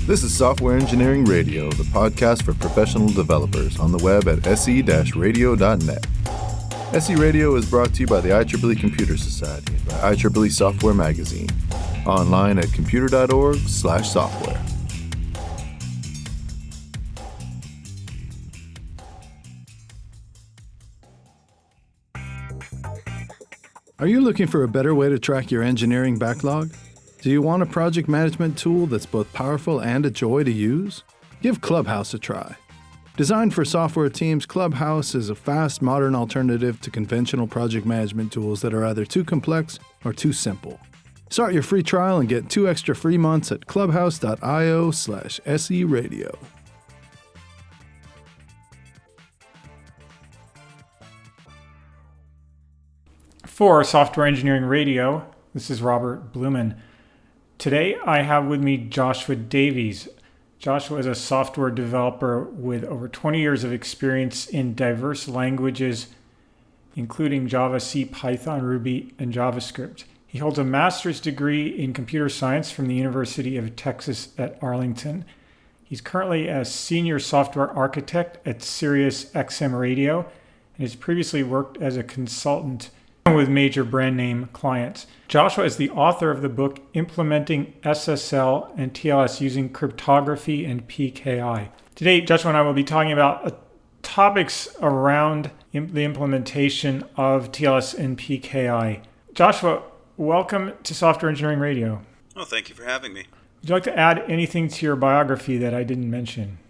This is Software Engineering Radio, the podcast for professional developers on the web at se-radio.net. SE Radio is brought to you by the IEEE Computer Society and by IEEE Software Magazine. Online at computer.org/software. Are you looking for a better way to track your engineering backlog? Do you want a project management tool that's both powerful and a joy to use? Give Clubhouse a try. Designed for software teams, Clubhouse is a fast, modern alternative to conventional project management tools that are either too complex or too simple. Start your free trial and get 2 extra free months at clubhouse.io/SERadio. For Software Engineering Radio, this is Robert Blumen. Today I have with me Joshua Davies. Joshua is a software developer with over 20 years of experience in diverse languages, including Java, C, Python, Ruby, and JavaScript. He holds a master's degree in computer science from the University of Texas at Arlington. He's currently a senior software architect at Sirius XM Radio and has previously worked as a consultant with major brand name clients. Joshua is the author of the book Implementing SSL and TLS Using Cryptography and PKI. Today, Joshua and I will be talking about topics around the implementation of TLS and PKI. Joshua, welcome to Software Engineering Radio. Oh, thank you for having me. Would you like to add anything to your biography that I didn't mention?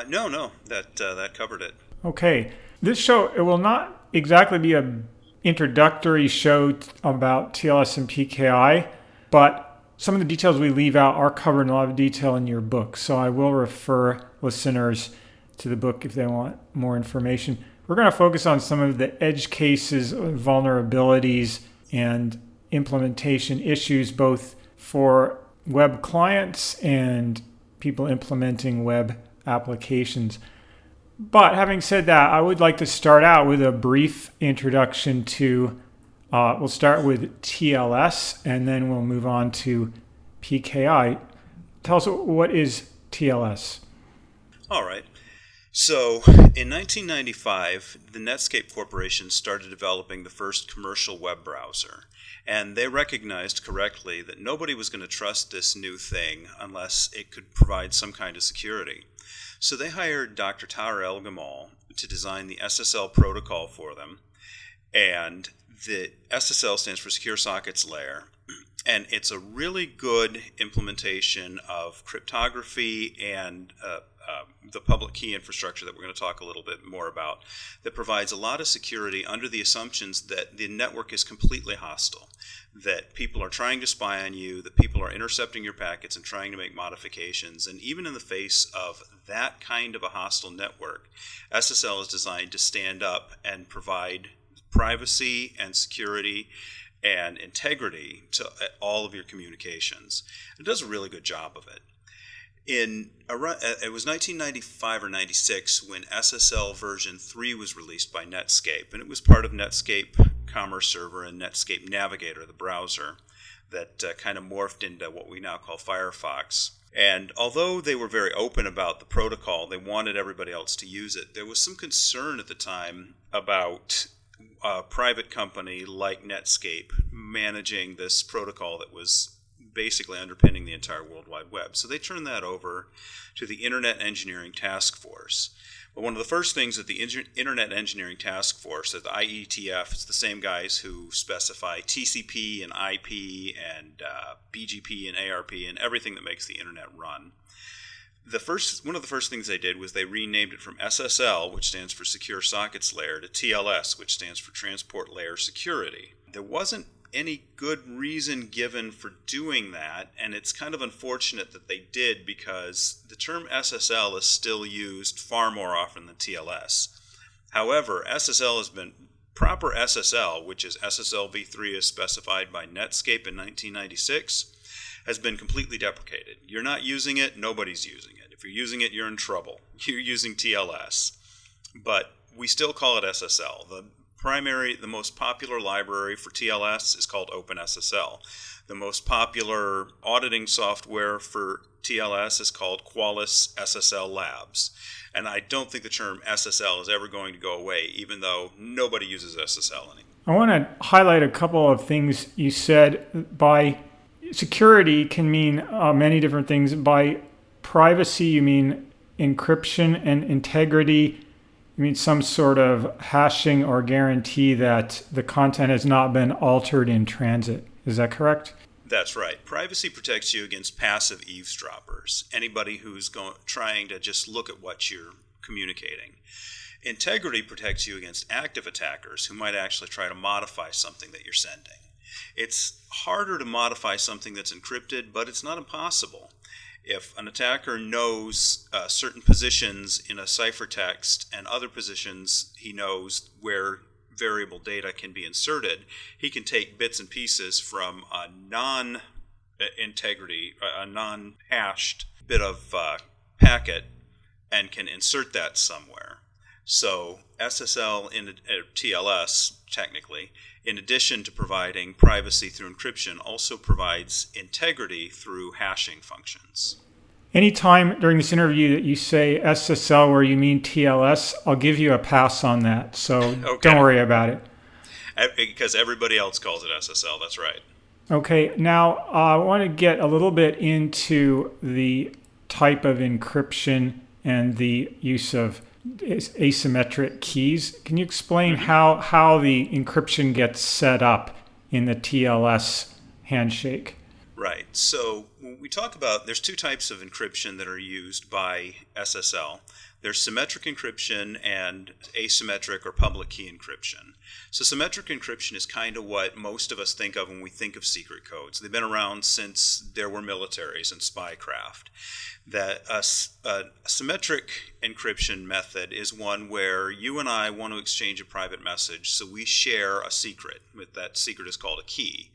No, that covered it. Okay. This show, it will not exactly be a introductory show about TLS and PKI, but some of the details we leave out are covered in a lot of detail in your book. So I will refer listeners to the book if they want more information. We're going to focus on some of the edge cases, vulnerabilities, and implementation issues, both for web clients and people implementing web applications. But having said that, I would like to start out with a brief introduction to, we'll start with TLS and then we'll move on to PKI. Tell us, what is TLS? All right. So in 1995, the Netscape Corporation started developing the first commercial web browser. And they recognized correctly that nobody was going to trust this new thing unless it could provide some kind of security. So they hired Dr. Tahir El-Gamal to design the SSL protocol for them. And the SSL stands for Secure Sockets Layer. And it's a really good implementation of cryptography and the public key infrastructure that we're going to talk a little bit more about, that provides a lot of security under the assumptions that the network is completely hostile, that people are trying to spy on you, that people are intercepting your packets and trying to make modifications. And even in the face of that kind of a hostile network, SSL is designed to stand up and provide privacy and security and integrity to all of your communications. It does a really good job of it. It was 1995 or 96 when SSL version 3 was released by Netscape, and it was part of Netscape Commerce Server and Netscape Navigator, the browser, that kind of morphed into what we now call Firefox. And although they were very open about the protocol, they wanted everybody else to use it, there was some concern at the time about a private company like Netscape managing this protocol that was basically underpinning the entire World Wide Web. So they turned that over to the Internet Engineering Task Force. But one of the first things that the Internet Engineering Task Force, the IETF, it's the same guys who specify TCP and IP and BGP and ARP and everything that makes the Internet run. One of the first things they did was they renamed it from SSL, which stands for Secure Sockets Layer, to TLS, which stands for Transport Layer Security. There wasn't any good reason given for doing that, and it's kind of unfortunate that they did, because the term SSL is still used far more often than TLS. However, proper SSL, which is SSL v3 as specified by Netscape in 1996, has been completely deprecated. You're not using it, nobody's using it. If you're using it, you're in trouble. You're using TLS. But we still call it SSL. The the most popular library for TLS is called OpenSSL. The most popular auditing software for TLS is called Qualys SSL Labs. And I don't think the term SSL is ever going to go away, even though nobody uses SSL anymore. I want to highlight a couple of things you said. By security can mean many different things. By privacy, you mean encryption, and integrity, you mean some sort of hashing or guarantee that the content has not been altered in transit. Is that correct? That's right. Privacy protects you against passive eavesdroppers, anybody who's trying to just look at what you're communicating. Integrity protects you against active attackers who might actually try to modify something that you're sending. It's harder to modify something that's encrypted, but it's not impossible. If an attacker knows certain positions in a ciphertext and other positions he knows where variable data can be inserted, he can take bits and pieces from a non-hashed bit of packet and can insert that somewhere. So SSL TLS, technically, in addition to providing privacy through encryption, also provides integrity through hashing functions. Anytime during this interview that you say SSL where you mean TLS, I'll give you a pass on that. So okay. Don't worry about it. Because everybody else calls it SSL, that's right. Okay, now I want to get a little bit into the type of encryption and the use of asymmetric keys. Can you explain how the encryption gets set up in the TLS handshake? Right. So when we talk about, there's two types of encryption that are used by SSL. There's symmetric encryption and asymmetric or public key encryption. So symmetric encryption is kind of what most of us think of when we think of secret codes. They've been around since there were militaries and spycraft. That a symmetric encryption method is one where you and I want to exchange a private message, so we share a secret. That secret is called a key.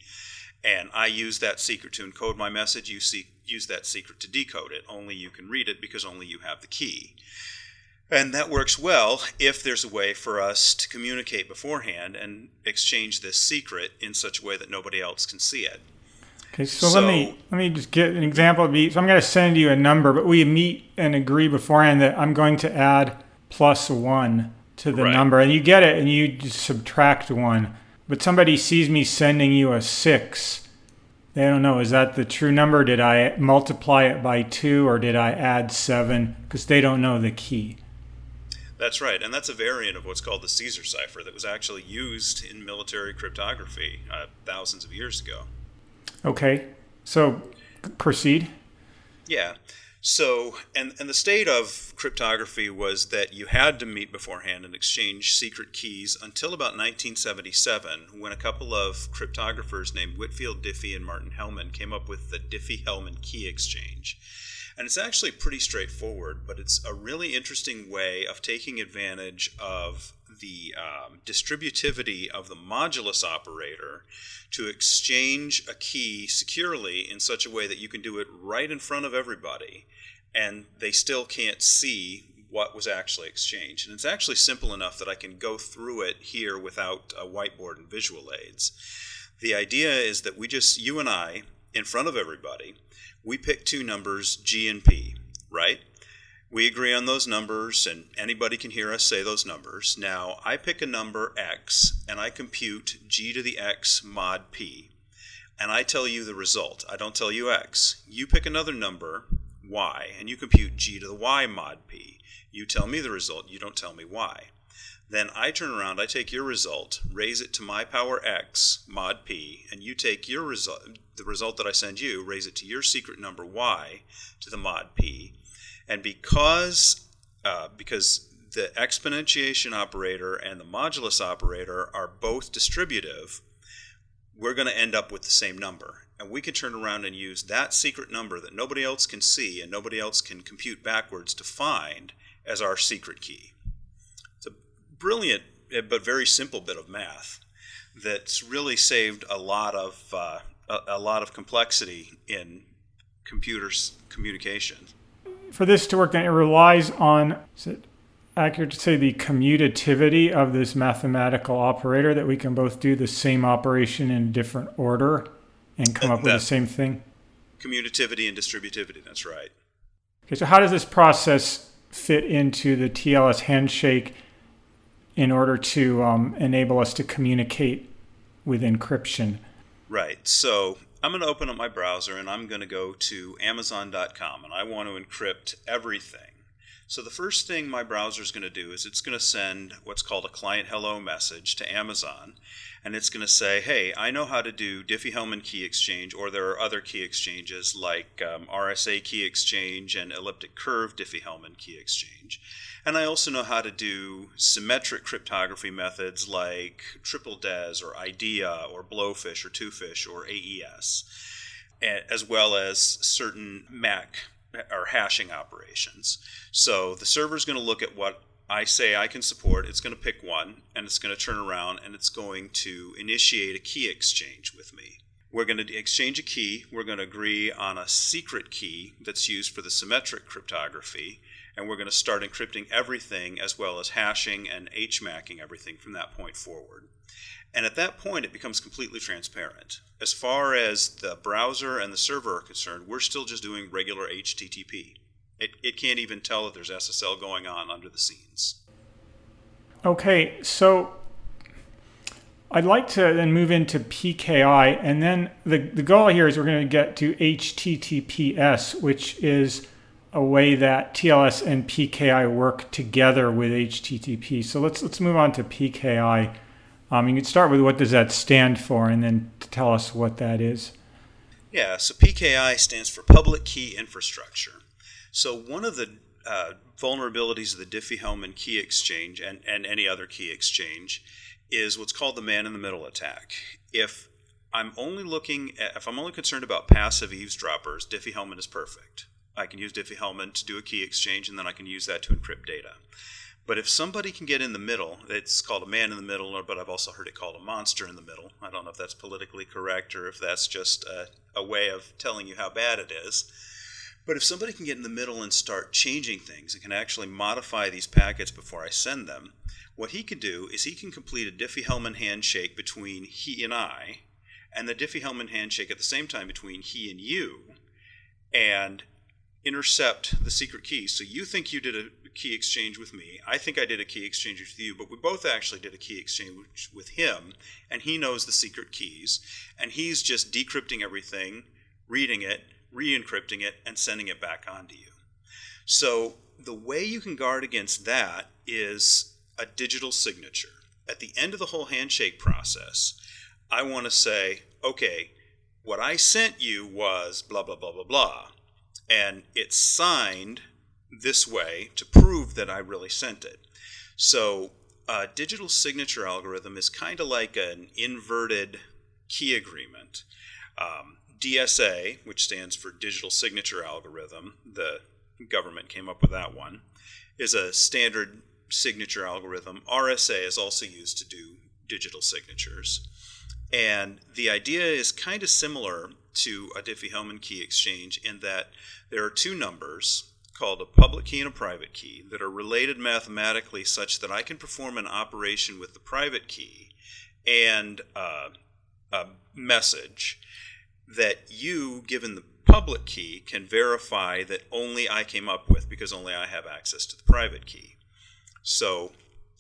And I use that secret to encode my message. You use that secret to decode it. Only you can read it because only you have the key. And that works well if there's a way for us to communicate beforehand and exchange this secret in such a way that nobody else can see it. Okay, so let me just get an example. So I'm going to send you a number, but we meet and agree beforehand that I'm going to add +1 to the number. And you get it, and you just subtract 1. But somebody sees me sending you a 6. They don't know, is that the true number? Did I multiply it by 2 or did I add 7? Because they don't know the key. That's right, and that's a variant of what's called the Caesar cipher that was actually used in military cryptography thousands of years ago. Okay, so proceed. Yeah. So, and the state of cryptography was that you had to meet beforehand and exchange secret keys until about 1977, when a couple of cryptographers named Whitfield Diffie and Martin Hellman came up with the Diffie-Hellman key exchange. And it's actually pretty straightforward, but it's a really interesting way of taking advantage of the distributivity of the modulus operator to exchange a key securely in such a way that you can do it right in front of everybody, and they still can't see what was actually exchanged. And it's actually simple enough that I can go through it here without a whiteboard and visual aids. The idea is that you and I, in front of everybody, we pick two numbers, G and P, right? We agree on those numbers, and anybody can hear us say those numbers. Now, I pick a number X, and I compute G to the X mod P, and I tell you the result. I don't tell you X. You pick another number, Y, and you compute G to the Y mod P. You tell me the result. You don't tell me Y. Then I turn around, I take your result, raise it to my power X mod P, and you take your result, the result that I send you, raise it to your secret number Y to the mod P. And because the exponentiation operator and the modulus operator are both distributive, we're going to end up with the same number. And we can turn around and use that secret number that nobody else can see and nobody else can compute backwards to find as our secret key. It's a brilliant but very simple bit of math that's really saved a lot of complexity in computers' communication. For this to work, then it relies on accurate to say the commutativity of this mathematical operator, that we can both do the same operation in different order and come up with the same thing? Commutativity and distributivity, that's right. Okay, so how does this process fit into the TLS handshake in order to enable us to communicate with encryption? Right. So I'm going to open up my browser and I'm going to go to Amazon.com, and I want to encrypt everything. So the first thing my browser is going to do is it's going to send what's called a client hello message to Amazon, and it's going to say, hey, I know how to do Diffie-Hellman key exchange, or there are other key exchanges like RSA key exchange and elliptic curve Diffie-Hellman key exchange. And I also know how to do symmetric cryptography methods like triple DES or IDEA or Blowfish or Twofish or AES, as well as certain MAC or hashing operations. So the server is going to look at what I say I can support. It's going to pick one, and it's going to turn around and it's going to initiate a key exchange with me. We're going to exchange a key. We're going to agree on a secret key that's used for the symmetric cryptography, and we're going to start encrypting everything as well as hashing and HMACing everything from that point forward. And at that point, it becomes completely transparent. As far as the browser and the server are concerned, we're still just doing regular HTTP. It can't even tell that there's SSL going on under the scenes. Okay, so I'd like to then move into PKI, and then the goal here is we're going to get to HTTPS, which is a way that TLS and PKI work together with HTTP. So let's move on to PKI. You could start with what does that stand for, and then tell us what that is. Yeah, so PKI stands for Public Key Infrastructure. So one of the vulnerabilities of the Diffie-Hellman key exchange and any other key exchange is what's called the man-in-the-middle attack. If I'm only concerned about passive eavesdroppers, Diffie-Hellman is perfect. I can use Diffie-Hellman to do a key exchange, and then I can use that to encrypt data. But if somebody can get in the middle, it's called a man in the middle, but I've also heard it called a monster in the middle. I don't know if that's politically correct or if that's just a way of telling you how bad it is. But if somebody can get in the middle and start changing things and can actually modify these packets before I send them, what he can do is he can complete a Diffie-Hellman handshake between he and I, and the Diffie-Hellman handshake at the same time between he and you, and intercept the secret key. So you think you did a key exchange with me. I think I did a key exchange with you, but we both actually did a key exchange with him, and he knows the secret keys, and he's just decrypting everything, reading it, re-encrypting it, and sending it back on to you. So the way you can guard against that is a digital signature. At the end of the whole handshake process, I want to say, okay, what I sent you was blah, blah, blah, blah, blah. And it's signed this way to prove that I really sent it. So a digital signature algorithm is kind of like an inverted key agreement. DSA, which stands for Digital Signature Algorithm, the government came up with that one, is a standard signature algorithm. RSA is also used to do digital signatures. And the idea is kind of similar to a Diffie-Hellman key exchange in that there are two numbers called a public key and a private key that are related mathematically such that I can perform an operation with the private key and a message that you, given the public key, can verify that only I came up with because only I have access to the private key. So,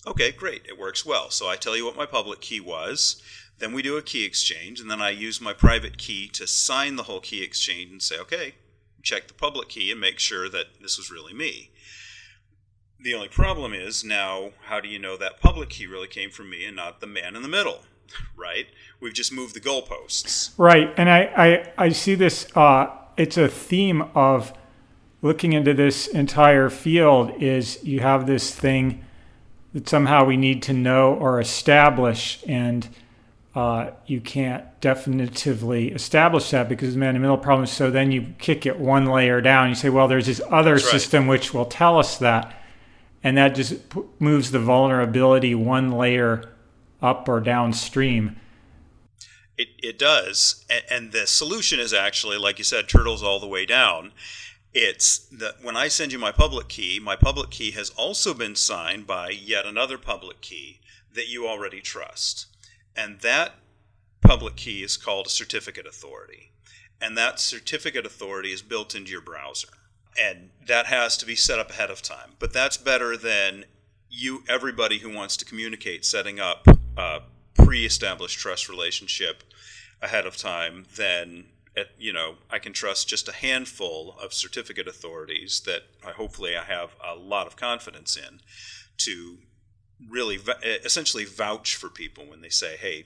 okay, great, it works well. So I tell you what my public key was, then we do a key exchange, and then I use my private key to sign the whole key exchange and say, okay, check the public key and make sure that this was really me. The only problem is now, how do you know that public key really came from me and not the man in the middle, right? We've just moved the goalposts. Right, and I see this, it's a theme of looking into this entire field is you have this thing that somehow we need to know or establish, and you can't definitively establish that because the man-in-the-middle problem. So then you kick it one layer down. You say, well, there's this other system which will tell us that. And that just moves the vulnerability one layer up or downstream. It does. And the solution is actually, like you said, turtles all the way down. It's that when I send you my public key has also been signed by yet another public key that you already trust. And that public key is called a certificate authority. And that certificate authority is built into your browser. And that has to be set up ahead of time. But that's better than everybody who wants to communicate, setting up a pre-established trust relationship ahead of time. Then, I can trust just a handful of certificate authorities that hopefully I have a lot of confidence in to really essentially vouch for people when they say, hey,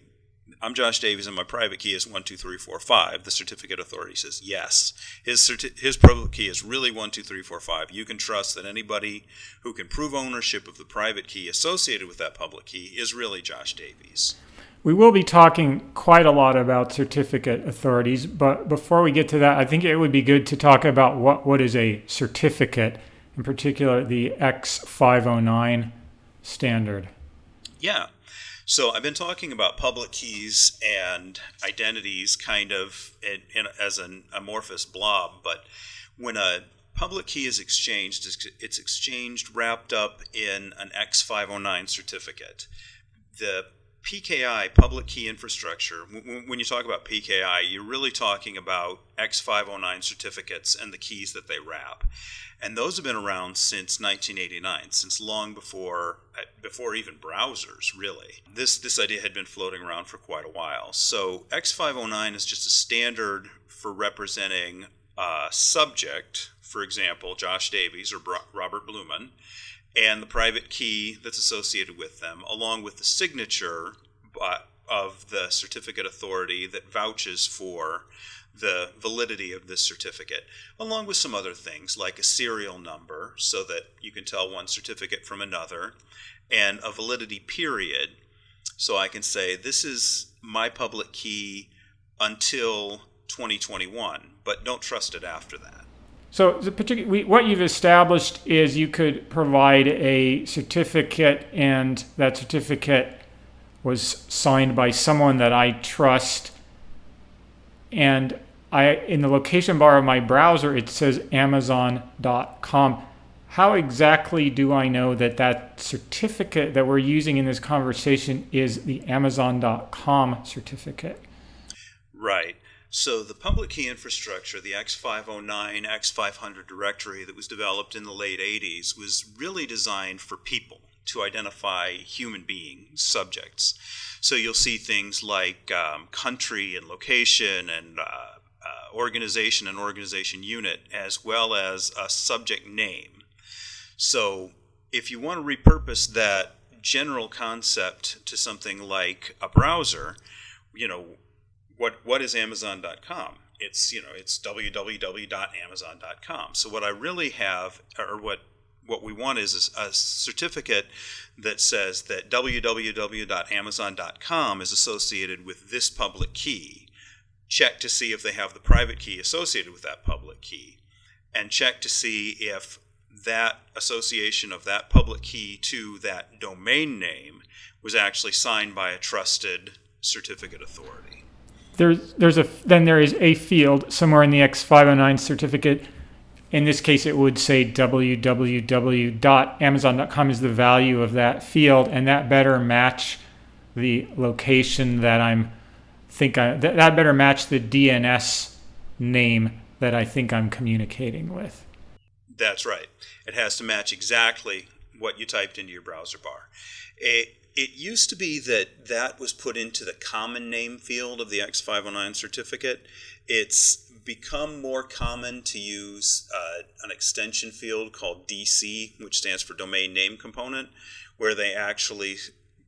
I'm Josh Davies and my private key is 12345. The certificate authority says yes. His public key is really 12345. You can trust that anybody who can prove ownership of the private key associated with that public key is really Josh Davies. We will be talking quite a lot about certificate authorities, but before we get to that, I think it would be good to talk about what is a certificate, in particular the X509 standard. Yeah. So I've been talking about public keys and identities kind of as an amorphous blob, but when a public key is exchanged, it's exchanged wrapped up in an X509 certificate. The PKI, public key infrastructure, when you talk about PKI, you're really talking about X509 certificates and the keys that they wrap. And those have been around since 1989, since long before even browsers, really. This idea had been floating around for quite a while. So X509 is just a standard for representing a subject, for example, Josh Davies or Robert Blumen, and the private key that's associated with them, along with the signature of the certificate authority that vouches for the validity of this certificate, along with some other things like a serial number so that you can tell one certificate from another, and a validity period. So I can say this is my public key until 2021, but don't trust it after that. So what you've established is you could provide a certificate, and that certificate was signed by someone that I trust, and in the location bar of my browser, it says Amazon.com. How exactly do I know that certificate that we're using in this conversation is the Amazon.com certificate? Right. So the public key infrastructure, the X509, X500 directory that was developed in the late 80s, was really designed for people to identify human beings, subjects. So you'll see things like country and location and organization and organization unit, as well as a subject name. So if you want to repurpose that general concept to something like a browser, what is Amazon.com? It's www.amazon.com. So what I really have, or what we want is a certificate that says that www.amazon.com is associated with this public key. Check to see if they have the private key associated with that public key, and check to see if that association of that public key to that domain name was actually signed by a trusted certificate authority. There is a field somewhere in the X509 certificate. In this case, it would say www.amazon.com is the value of that field, and that better match the location that that better match the DNS name that I think I'm communicating with. That's right. It has to match exactly what you typed into your browser bar. It used to be that was put into the common name field of the X509 certificate. It's become more common to use an extension field called DC, which stands for Domain Name Component, where they actually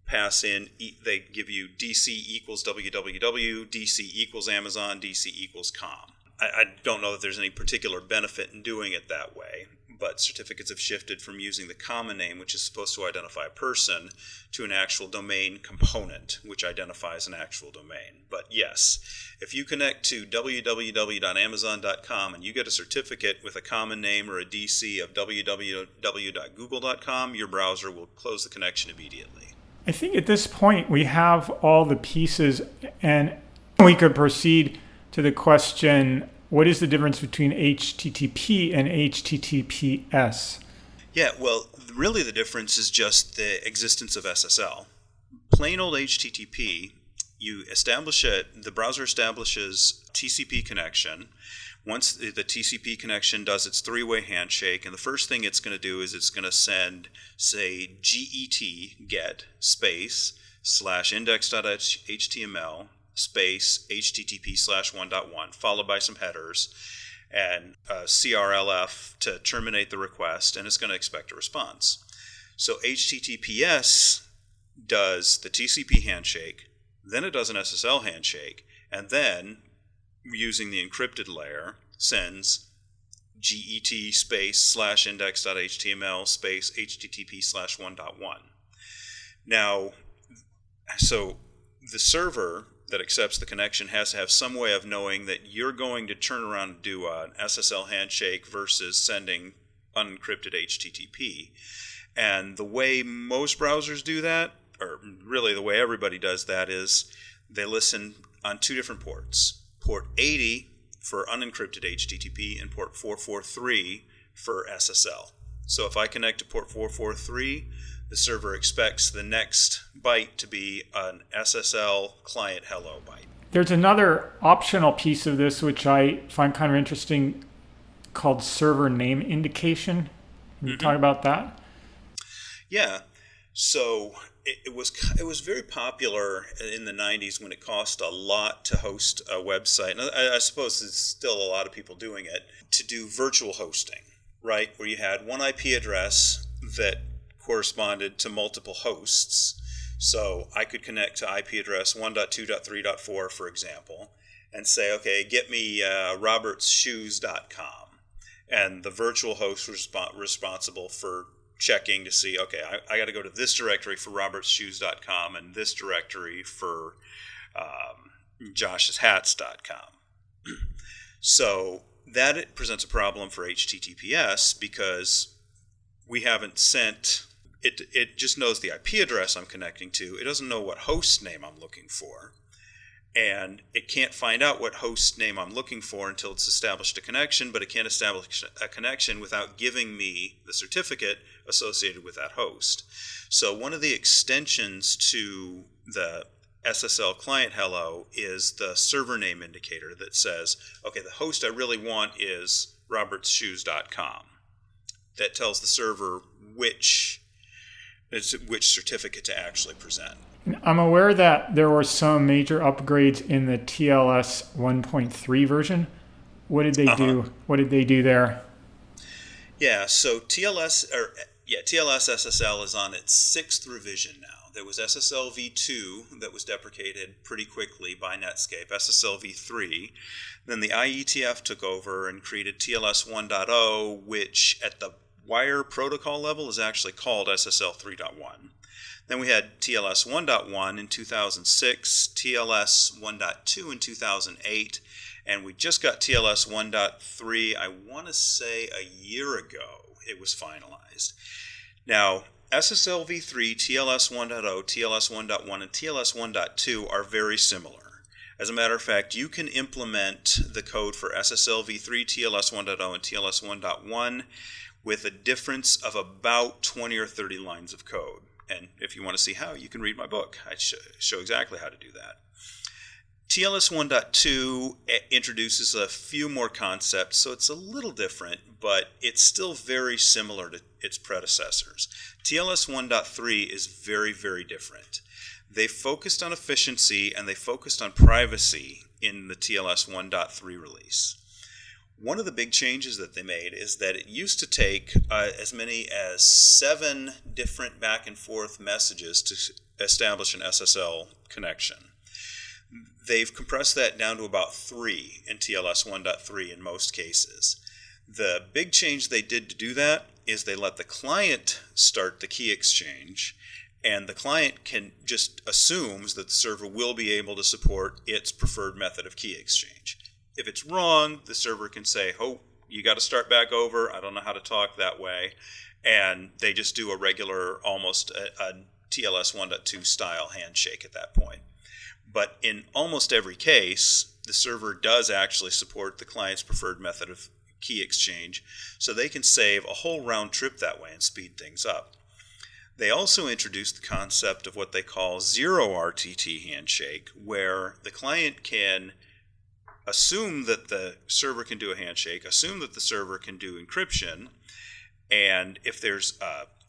pass in, they give you DC equals www, DC equals Amazon, DC equals com. I don't know that there's any particular benefit in doing it that way, but certificates have shifted from using the common name, which is supposed to identify a person, to an actual domain component, which identifies an actual domain. But yes, if you connect to www.amazon.com and you get a certificate with a common name or a DC of www.google.com, your browser will close the connection immediately. I think at this point we have all the pieces, and we could proceed to the question What is the difference between HTTP and HTTPS? Yeah, well, really the difference is just the existence of SSL. Plain old HTTP, the browser establishes TCP connection. Once the TCP connection does its three-way handshake, and the first thing it's going to do is it's going to send, say, get space / index.html space http/1.1, followed by some headers, and CRLF to terminate the request, and it's going to expect a response. So HTTPS does the TCP handshake, then it does an SSL handshake, and then, using the encrypted layer, sends get space / index.html space http/1.1. Now, so the server that accepts the connection has to have some way of knowing that you're going to turn around and do an SSL handshake versus sending unencrypted HTTP. And the way most browsers do that, or really the way everybody does that, is they listen on two different ports. Port 80 for unencrypted HTTP and port 443 for SSL. So if I connect to port 443, the server expects the next byte to be an SSL client hello byte. There's another optional piece of this which I find kind of interesting called server name indication. Can you talk about that? Yeah. So it was very popular in the 90s when it cost a lot to host a website. And I suppose there's still a lot of people doing it, to do virtual hosting, right? Where you had one IP address that corresponded to multiple hosts. So I could connect to IP address 1.2.3.4, for example, and say, okay, get me robertsshoes.com. And the virtual host was responsible for checking to see, okay, I got to go to this directory for robertsshoes.com and this directory for joshshats.com. So that it presents a problem for HTTPS because we haven't sent, it just knows the IP address I'm connecting to. It doesn't know what host name I'm looking for. And it can't find out what host name I'm looking for until it's established a connection, but it can't establish a connection without giving me the certificate associated with that host. So one of the extensions to the SSL client hello is the server name indicator that says, okay, the host I really want is robertsshoes.com. That tells the server which certificate to actually present. I'm aware that there were some major upgrades in the TLS 1.3 version. What did they do? What did they do there? Yeah, so TLS SSL is on its 6th revision now. There was SSL v2 that was deprecated pretty quickly by Netscape, SSL v3. Then the IETF took over and created TLS 1.0, which at the wire protocol level is actually called SSL 3.1. Then we had TLS 1.1 in 2006, TLS 1.2 in 2008, and we just got TLS 1.3, I want to say a year ago it was finalized. Now, SSL v3, TLS 1.0, TLS 1.1, and TLS 1.2 are very similar. As a matter of fact, you can implement the code for SSL v3, TLS 1.0, and TLS 1.1 with a difference of about 20 or 30 lines of code. And if you want to see how, you can read my book. I show exactly how to do that. TLS 1.2 introduces a few more concepts, so it's a little different, but it's still very similar to its predecessors. TLS 1.3 is very, very different. They focused on efficiency and they focused on privacy in the TLS 1.3 release. One of the big changes that they made is that it used to take as many as 7 different back and forth messages to establish an SSL connection. They've compressed that down to about 3 in TLS 1.3 in most cases. The big change they did to do that is they let the client start the key exchange, and the client can just assumes that the server will be able to support its preferred method of key exchange. If it's wrong, the server can say, oh, you got to start back over. I don't know how to talk that way. And they just do a regular, almost a TLS 1.2 style handshake at that point. But in almost every case, the server does actually support the client's preferred method of key exchange, so they can save a whole round trip that way and speed things up. They also introduced the concept of what they call zero RTT handshake, where the client can assume that the server can do a handshake, assume that the server can do encryption, and if there's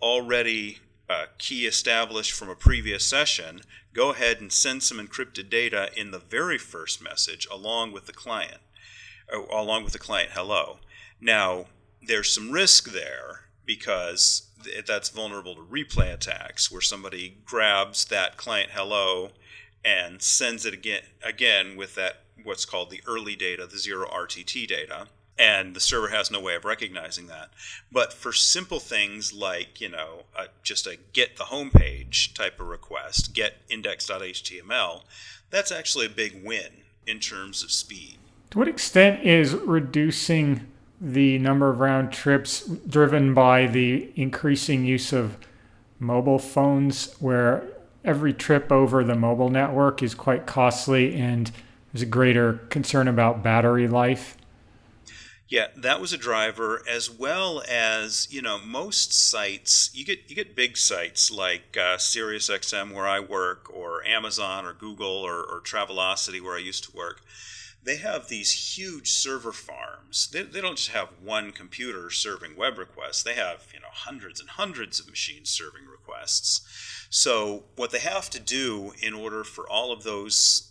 already a key established from a previous session, go ahead and send some encrypted data in the very first message along with the client hello. Now, there's some risk there because that's vulnerable to replay attacks where somebody grabs that client hello and sends it again with that what's called the early data, the zero RTT data, and the server has no way of recognizing that. But for simple things like, just a get the homepage type of request, get index.html, that's actually a big win in terms of speed. To what extent is reducing the number of round trips driven by the increasing use of mobile phones, where every trip over the mobile network is quite costly and there's a greater concern about battery life? Yeah, that was a driver, as well as, most sites, you get big sites like SiriusXM where I work, or Amazon or Google or Travelocity where I used to work. They have these huge server farms. They don't just have one computer serving web requests. They have, hundreds and hundreds of machines serving requests. So what they have to do in order for all of those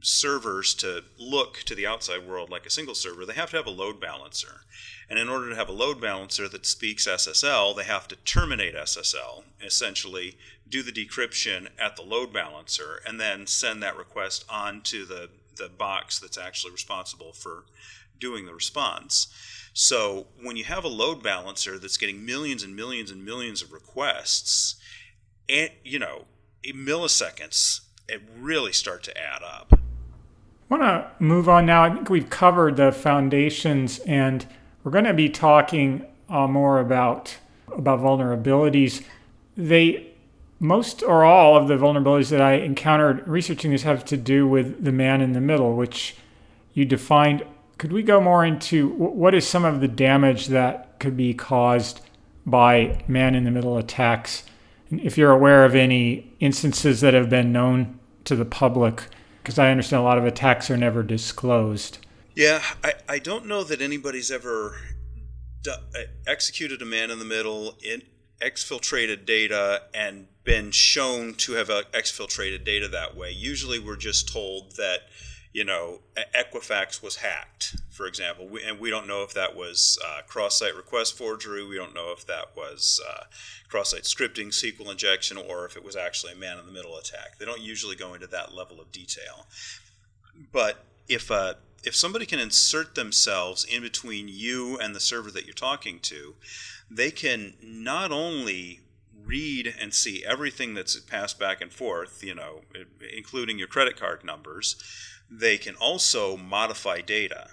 servers to look to the outside world like a single server, they have to have a load balancer. And in order to have a load balancer that speaks SSL, they have to terminate SSL, essentially do the decryption at the load balancer, and then send that request on to the box that's actually responsible for doing the response. So when you have a load balancer that's getting millions and millions and millions of requests, and in milliseconds, it really start to add up. I want to move on now. I think we've covered the foundations, and we're going to be talking more about vulnerabilities. Most or all of the vulnerabilities that I encountered researching this have to do with the man in the middle, which you defined. Could we go more into what is some of the damage that could be caused by man in the middle attacks? And if you're aware of any instances that have been known to the public, because I understand a lot of attacks are never disclosed. Yeah, I don't know that anybody's ever executed a man in the middle, exfiltrated data, and been shown to have exfiltrated data that way. Usually we're just told that, Equifax was hacked, for example. We don't know if that was cross-site request forgery. We don't know if that was cross-site scripting, SQL injection, or if it was actually a man-in-the-middle attack. They don't usually go into that level of detail. But if somebody can insert themselves in between you and the server that you're talking to, they can not only read and see everything that's passed back and forth, including your credit card numbers. They can also modify data.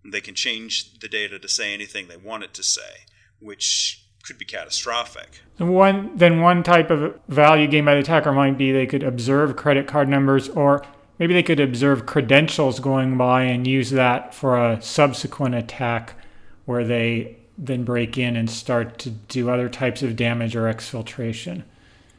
They can change the data to say anything they want it to say, which could be catastrophic. One type of value gained by the attacker might be they could observe credit card numbers, or maybe they could observe credentials going by and use that for a subsequent attack where they then break in and start to do other types of damage or exfiltration.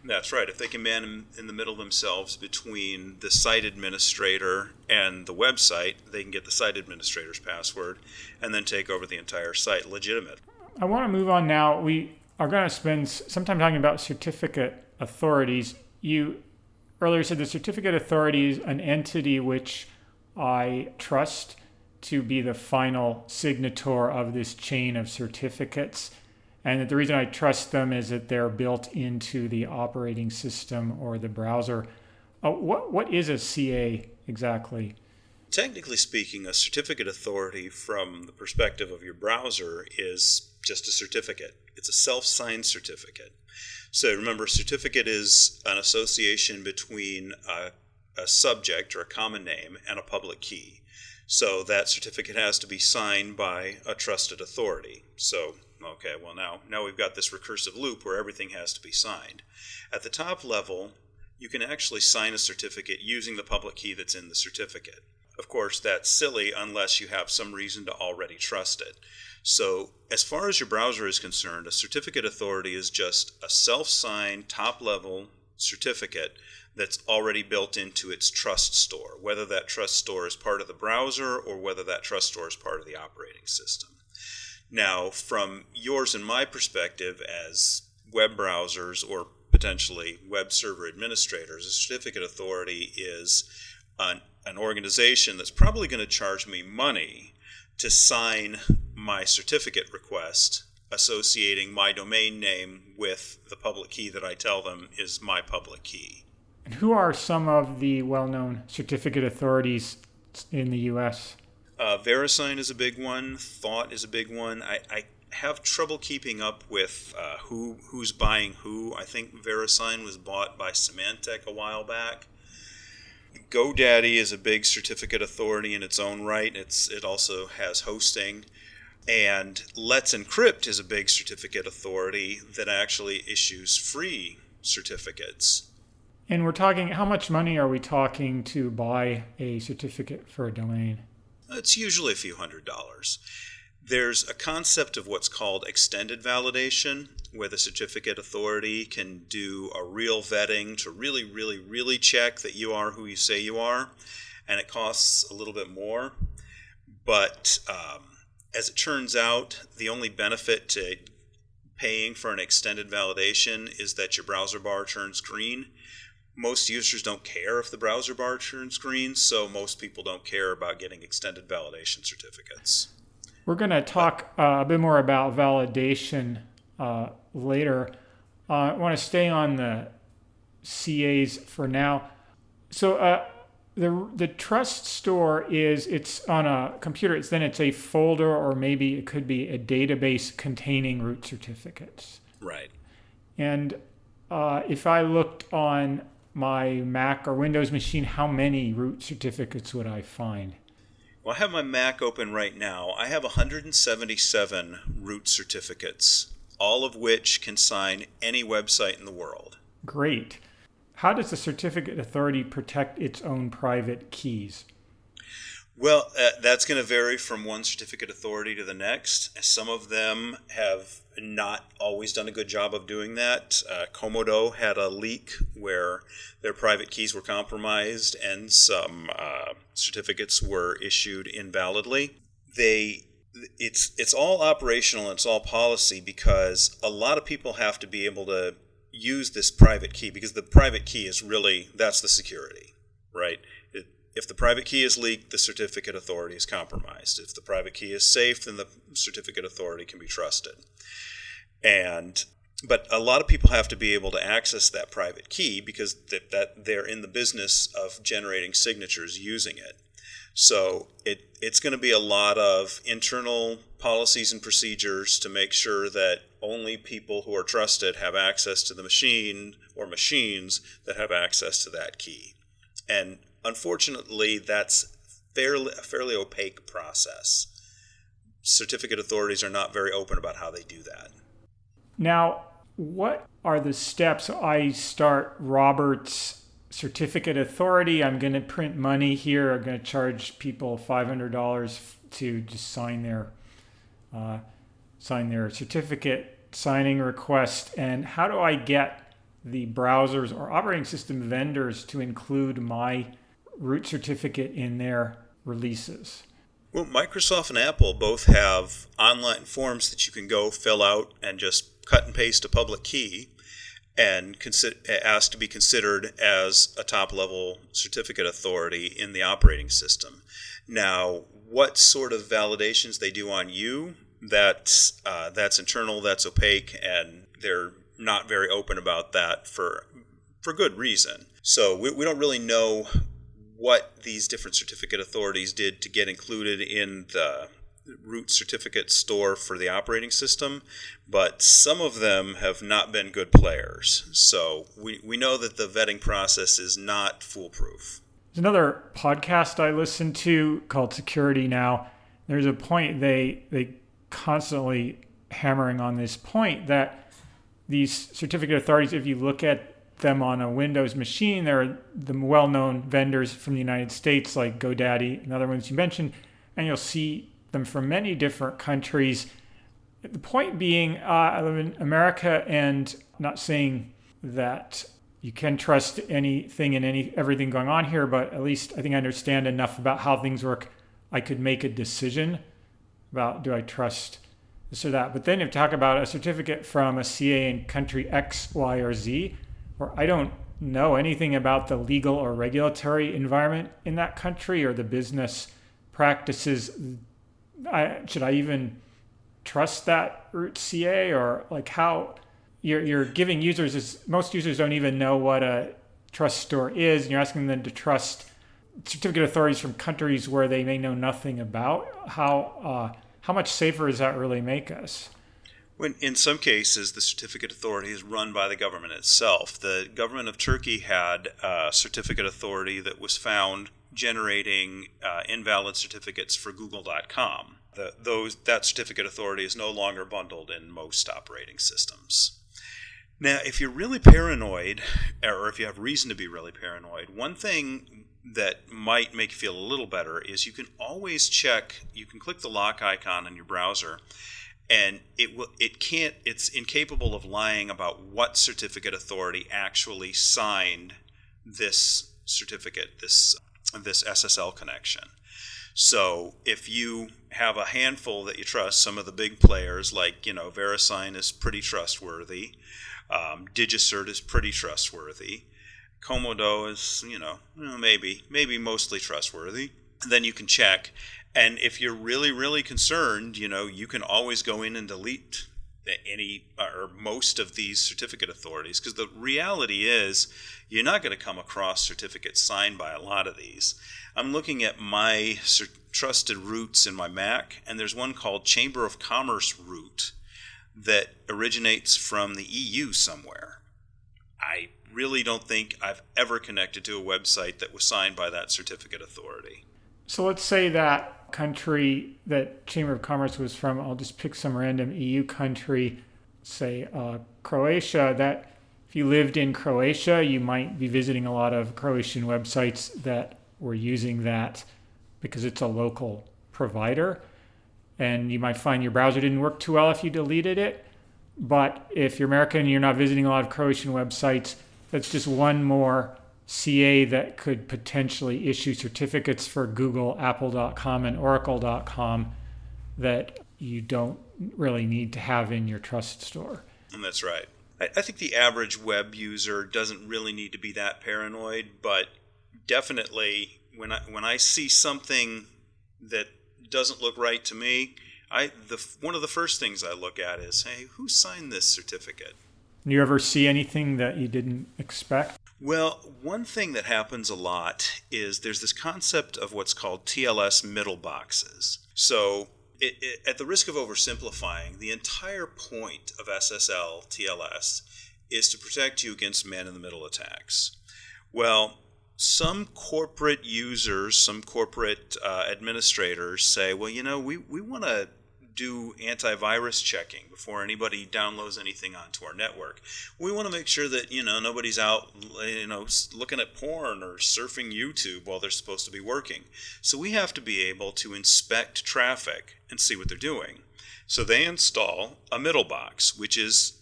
That's right. If they can man in the middle themselves between the site administrator and the website, they can get the site administrator's password and then take over the entire site legitimate. I want to move on now. We are going to spend some time talking about certificate authorities. You earlier said the certificate authority is an entity which I trust to be the final signator of this chain of certificates. And that the reason I trust them is that they're built into the operating system or the browser. What is a CA exactly? Technically speaking, a certificate authority from the perspective of your browser is just a certificate. It's a self-signed certificate. So remember, a certificate is an association between a subject or a common name and a public key. So that certificate has to be signed by a trusted authority. So, okay, well now we've got this recursive loop where everything has to be signed. At the top level, you can actually sign a certificate using the public key that's in the certificate. Of course, that's silly unless you have some reason to already trust it. So as far as your browser is concerned, a certificate authority is just a self-signed, top-level certificate that's already built into its trust store, whether that trust store is part of the browser or whether that trust store is part of the operating system. Now, from yours and my perspective as web browsers or potentially web server administrators, a certificate authority is an organization that's probably going to charge me money to sign my certificate request associating my domain name with the public key that I tell them is my public key. And who are some of the well-known certificate authorities in the U.S.? VeriSign is a big one. Thought is a big one. I have trouble keeping up with who's buying who. I think VeriSign was bought by Symantec a while back. GoDaddy is a big certificate authority in its own right. It also has hosting. And Let's Encrypt is a big certificate authority that actually issues free certificates. And we're talking, how much money are we talking to buy a certificate for a domain? It's usually a few $100s. There's a concept of what's called extended validation, where the certificate authority can do a real vetting to really, really, really check that you are who you say you are, and it costs a little bit more. But as it turns out, the only benefit to paying for an extended validation is that your browser bar turns green. Most users don't care if the browser bar turns green, so most people don't care about getting extended validation certificates. We're going to talk a bit more about validation later. I want to stay on the CAs for now. So the trust store it's on a computer. It's a folder, or maybe it could be a database containing root certificates. Right. And if I looked on my Mac or Windows machine, how many root certificates would I find? Well, I have my Mac open right now. I have 177 root certificates, all of which can sign any website in the world. Great. How does the certificate authority protect its own private keys? Well, that's going to vary from one certificate authority to the next. Some of them have not always done a good job of doing that. Comodo had a leak where their private keys were compromised and some certificates were issued invalidly. It's all operational and it's all policy, because a lot of people have to be able to use this private key, because the private key is really, that's the security, right? If the private key is leaked, the certificate authority is compromised. If the private key is safe, then the certificate authority can be trusted. But a lot of people have to be able to access that private key because that they're in the business of generating signatures using it. So it's going to be a lot of internal policies and procedures to make sure that only people who are trusted have access to the machine or machines that have access to that key. And unfortunately, that's a fairly opaque process. Certificate authorities are not very open about how they do that. Now, what are the steps? I start Robert's certificate authority. I'm going to print money here. I'm going to charge people $500 to just sign their certificate signing request. And how do I get the browsers or operating system vendors to include my root certificate in their releases? Well, Microsoft and Apple both have online forms that you can go fill out and just cut and paste a public key and ask to be considered as a top-level certificate authority in the operating system. Now, what sort of validations they do on you, that's internal, that's opaque, and they're not very open about that for good reason. So we don't really know what these different certificate authorities did to get included in the root certificate store for the operating system, but some of them have not been good players. So we know that the vetting process is not foolproof. There's another podcast I listen to called Security Now. There's a point they constantly hammering on this point that these certificate authorities, if you look at them on a Windows machine. There are the well-known vendors from the United States like GoDaddy and other ones you mentioned, and you'll see them from many different countries. The point being, I live in America, and I'm not saying that you can trust anything and everything going on here, but at least I think I understand enough about how things work. I could make a decision about, do I trust this or that? But then if you talk about a certificate from a CA in country X, Y, or Z, where I don't know anything about the legal or regulatory environment in that country or the business practices, should I even trust that root CA? Or like how you're giving users, most users don't even know what a trust store is, and you're asking them to trust certificate authorities from countries where they may know nothing about. How much safer does that really make us? When in some cases, the certificate authority is run by the government itself. The government of Turkey had a certificate authority that was found generating invalid certificates for Google.com. That certificate authority is no longer bundled in most operating systems. Now, if you're really paranoid, or if you have reason to be really paranoid, one thing that might make you feel a little better is you can always check. You can click the lock icon in your browser, and it's incapable of lying about what certificate authority actually signed this certificate, this SSL connection. So if you have a handful that you trust, some of the big players like, VeriSign is pretty trustworthy, DigiCert is pretty trustworthy, Comodo is, maybe mostly trustworthy. Then you can check. And if you're really, really concerned, you can always go in and delete any or most of these certificate authorities, because the reality is you're not going to come across certificates signed by a lot of these. I'm looking at my trusted roots in my Mac, and there's one called Chamber of Commerce root that originates from the EU somewhere. I really don't think I've ever connected to a website that was signed by that certificate authority. So let's say that country that Chamber of Commerce was from, I'll just pick some random EU country, say Croatia, that if you lived in Croatia, you might be visiting a lot of Croatian websites that were using that because it's a local provider. And you might find your browser didn't work too well if you deleted it. But if you're American and you're not visiting a lot of Croatian websites, that's just one more CA that could potentially issue certificates for Google, Apple.com, and Oracle.com that you don't really need to have in your trust store. And that's right. I think the average web user doesn't really need to be that paranoid, but definitely when I see something that doesn't look right to me, one of the first things I look at is, hey, who signed this certificate? You ever see anything that you didn't expect? Well, one thing that happens a lot is there's this concept of what's called TLS middle boxes. So at the risk of oversimplifying, the entire point of SSL TLS is to protect you against man-in-the-middle attacks. Well, some corporate users, some corporate administrators say, well, we want to do antivirus checking before anybody downloads anything onto our network. We want to make sure that, nobody's out, looking at porn or surfing YouTube while they're supposed to be working. So we have to be able to inspect traffic and see what they're doing. So they install a middle box, which is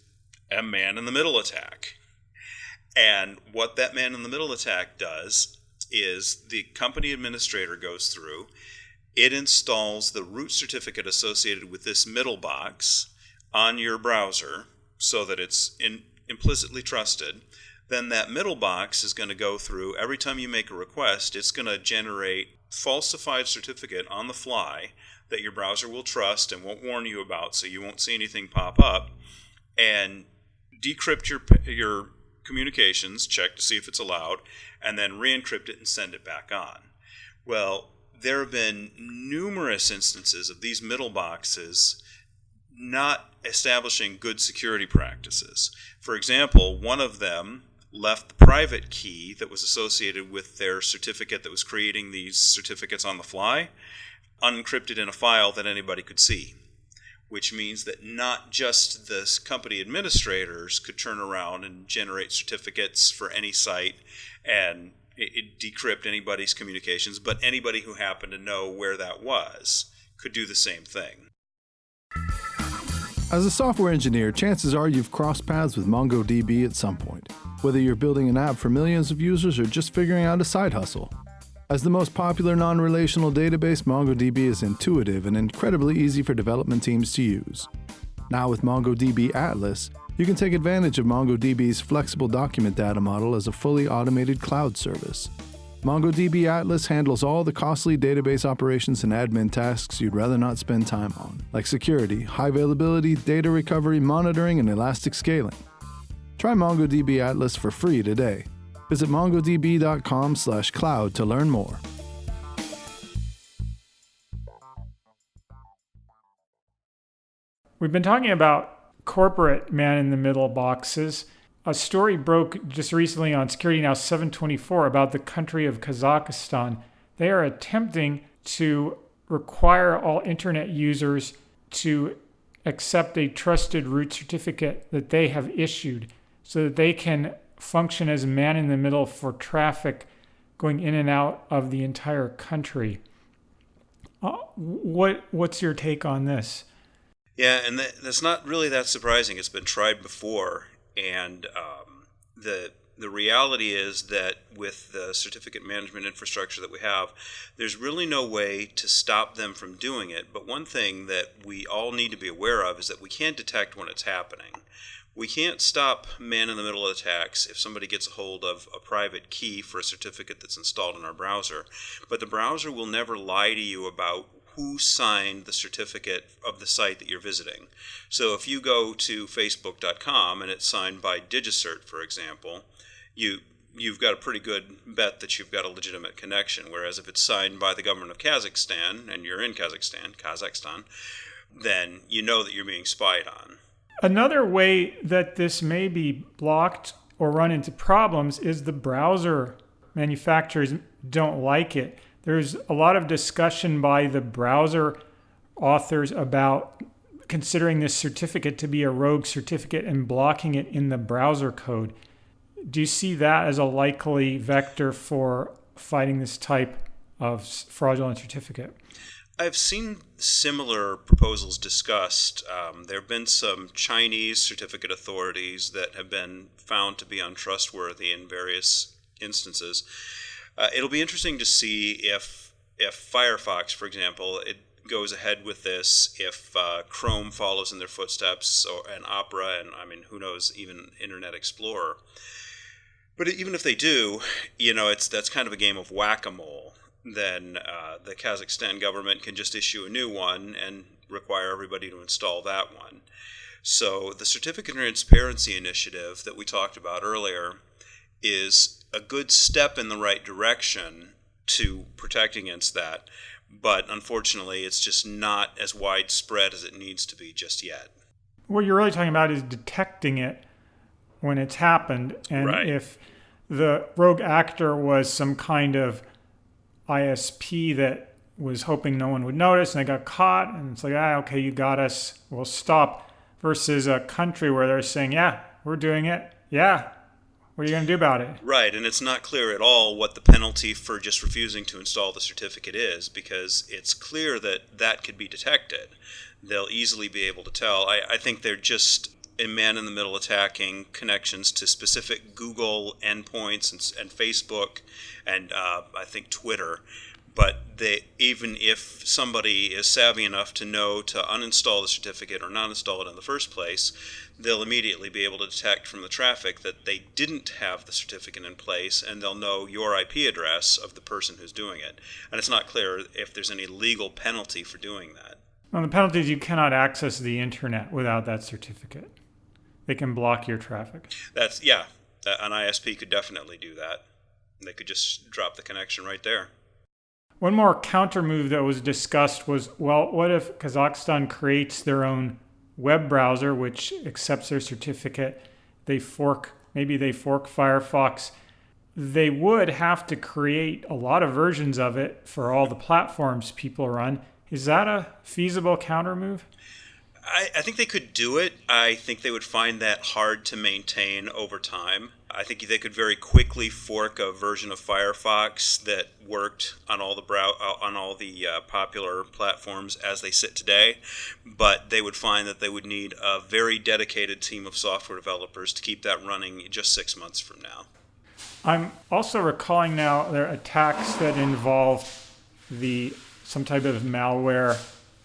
a man-in-the-middle attack. And what that man-in-the-middle attack does is the company administrator goes through, it installs the root certificate associated with this middle box on your browser so that it's implicitly trusted. Then that middle box is going to go through, every time you make a request, it's going to generate falsified certificate on the fly that your browser will trust and won't warn you about, so you won't see anything pop up, and decrypt your communications, check to see if it's allowed, and then re-encrypt it and send it back on. Well, there have been numerous instances of these middle boxes not establishing good security practices. For example, one of them left the private key that was associated with their certificate that was creating these certificates on the fly unencrypted in a file that anybody could see. which means that not just the company administrators could turn around and generate certificates for any site and decrypt anybody's communications, but anybody who happened to know where that was could do the same thing. As a software engineer, chances are you've crossed paths with MongoDB at some point, whether you're building an app for millions of users or just figuring out a side hustle. As the most popular non-relational database, MongoDB is intuitive and incredibly easy for development teams to use. Now with MongoDB Atlas, you can take advantage of MongoDB's flexible document data model as a fully automated cloud service. MongoDB Atlas handles all the costly database operations and admin tasks you'd rather not spend time on, like security, high availability, data recovery, monitoring, and elastic scaling. Try MongoDB Atlas for free today. Visit mongodb.com/cloud to learn more. We've been talking about corporate man-in-the-middle boxes. A story broke just recently on Security Now 724 about the country of Kazakhstan. They are attempting to require all internet users to accept a trusted root certificate that they have issued so that they can function as man-in-the-middle for traffic going in and out of the entire country. What's your take on this? Yeah, and that's not really that surprising. It's been tried before, and the reality is that with the certificate management infrastructure that we have, there's really no way to stop them from doing it. But one thing that we all need to be aware of is that we can't detect when it's happening. We can't stop man-in-the-middle attacks if somebody gets a hold of a private key for a certificate that's installed in our browser. But the browser will never lie to you about who signed the certificate of the site that you're visiting. So if you go to facebook.com and it's signed by DigiCert, for example, you've got a pretty good bet that you've got a legitimate connection. Whereas if it's signed by the government of Kazakhstan and you're in Kazakhstan, then you know that you're being spied on. Another way that this may be blocked or run into problems is the browser manufacturers don't like it. There's a lot of discussion by the browser authors about considering this certificate to be a rogue certificate and blocking it in the browser code. Do you see that as a likely vector for fighting this type of fraudulent certificate? I've seen similar proposals discussed. There have been some Chinese certificate authorities that have been found to be untrustworthy in various instances. It'll be interesting to see if Firefox, for example, it goes ahead with this, if Chrome follows in their footsteps, and Opera, and who knows, even Internet Explorer. But even if they do, that's kind of a game of whack-a-mole. Then the Kazakhstan government can just issue a new one and require everybody to install that one. So the Certificate Transparency Initiative that we talked about earlier is a good step in the right direction to protect against that. But unfortunately, it's just not as widespread as it needs to be just yet. What you're really talking about is detecting it when it's happened. And right. If the rogue actor was some kind of ISP that was hoping no one would notice and they got caught, and it's like, okay, you got us, we'll stop, versus a country where they're saying, yeah, we're doing it, yeah, what are you going to do about it? Right, and it's not clear at all what the penalty for just refusing to install the certificate is, because it's clear that that could be detected. They'll easily be able to tell. I think they're just a man-in-the-middle attacking connections to specific Google endpoints and Facebook and I think Twitter. But even if somebody is savvy enough to know to uninstall the certificate or not install it in the first place, they'll immediately be able to detect from the traffic that they didn't have the certificate in place, and they'll know your IP address of the person who's doing it. And it's not clear if there's any legal penalty for doing that. Well, the penalty is you cannot access the internet without that certificate. They can block your traffic. An ISP could definitely do that. They could just drop the connection right there. One more counter move that was discussed was, well, what if Kazakhstan creates their own web browser which accepts their certificate? Maybe they fork Firefox. They would have to create a lot of versions of it for all the platforms people run. Is that a feasible counter move? I think they could do it. I think they would find that hard to maintain over time. I think they could very quickly fork a version of Firefox that worked on all the popular platforms as they sit today, but they would find that they would need a very dedicated team of software developers to keep that running just 6 months from now. I'm also recalling now there are attacks that involved some type of malware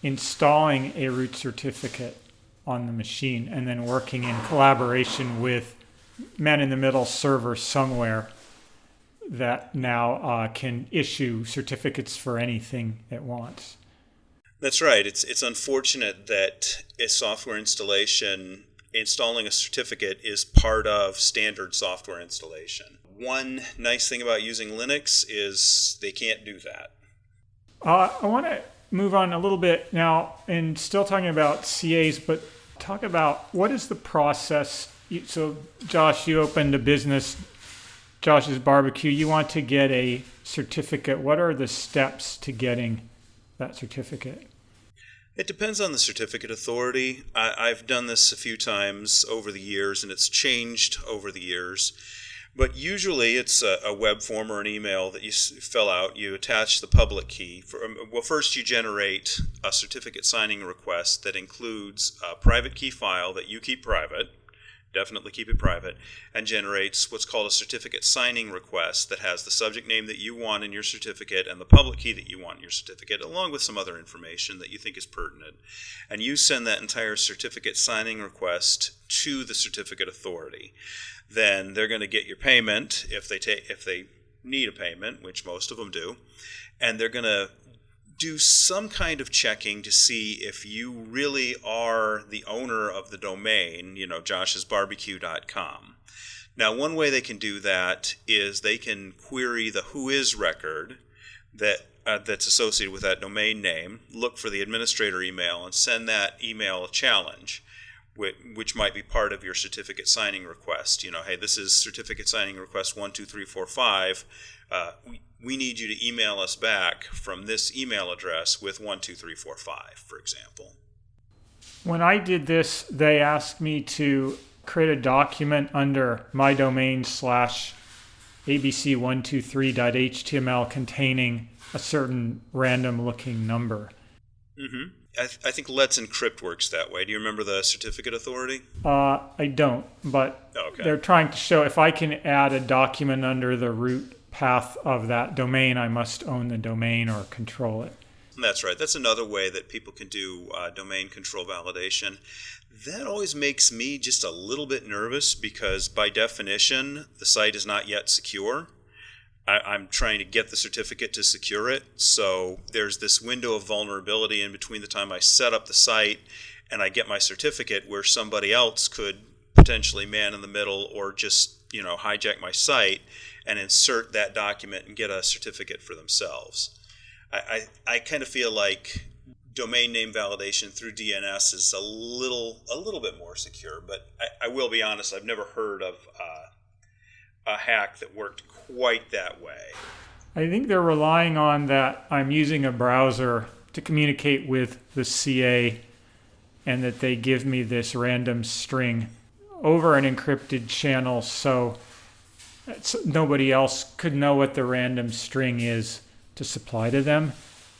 installing a root certificate on the machine and then working in collaboration with man-in-the-middle server somewhere that now can issue certificates for anything it wants. That's right. It's unfortunate that a software installation, installing a certificate, is part of standard software installation. One nice thing about using Linux is they can't do that. I want to move on a little bit now and still talking about CAs, but talk about what is the process. So Josh, you opened a business, Josh's Barbecue. You want to get a certificate. What are the steps to getting that certificate? It depends on the certificate authority. I've done this a few times over the years, and it's changed over the years. But usually it's a web form or an email that you fill out. You attach the public key. First you generate a certificate signing request that includes a private key file that you keep private. Definitely keep it private, and generates what's called a certificate signing request that has the subject name that you want in your certificate and the public key that you want in your certificate, along with some other information that you think is pertinent. And you send that entire certificate signing request to the certificate authority. Then they're going to get your payment if they need a payment, which most of them do, and they're going to do some kind of checking to see if you really are the owner of the domain, joshsbarbecue.com. Now, one way they can do that is they can query the whois record that's associated with that domain name, look for the administrator email, and send that email a challenge, which might be part of your certificate signing request. Hey, this is certificate signing request 12345. We need you to email us back from this email address with 12345, for example. When I did this, they asked me to create a document under my domain /abc123.html containing a certain random looking number. Mm-hmm. I think Let's Encrypt works that way. Do you remember the certificate authority? I don't, but They're trying to show if I can add a document under the root path of that domain, I must own the domain or control it. That's right. That's another way that people can do domain control validation. That always makes me just a little bit nervous because by definition, the site is not yet secure. I'm trying to get the certificate to secure it. So there's this window of vulnerability in between the time I set up the site and I get my certificate where somebody else could potentially man in the middle or just, hijack my site and insert that document and get a certificate for themselves. I kind of feel like domain name validation through DNS is a little bit more secure, but I will be honest, I've never heard of a hack that worked quite that way. I think they're relying on that I'm using a browser to communicate with the CA and that they give me this random string over an encrypted channel so nobody else could know what the random string is to supply to them.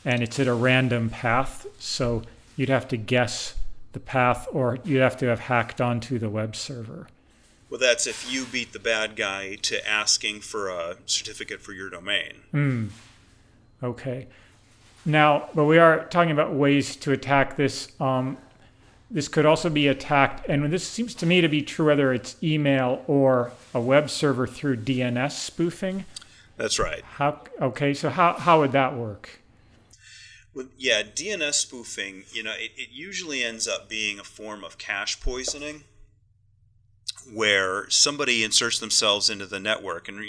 And it's at a random path, so you'd have to guess the path or you'd have to have hacked onto the web server. Well, that's if you beat the bad guy to asking for a certificate for your domain. Okay. Now, but we are talking about ways to attack this. This could also be attacked, and this seems to me to be true whether it's email or a web server through DNS spoofing. That's right. So how would that work? Well, yeah, DNS spoofing, it usually ends up being a form of cache poisoning where somebody inserts themselves into the network. And,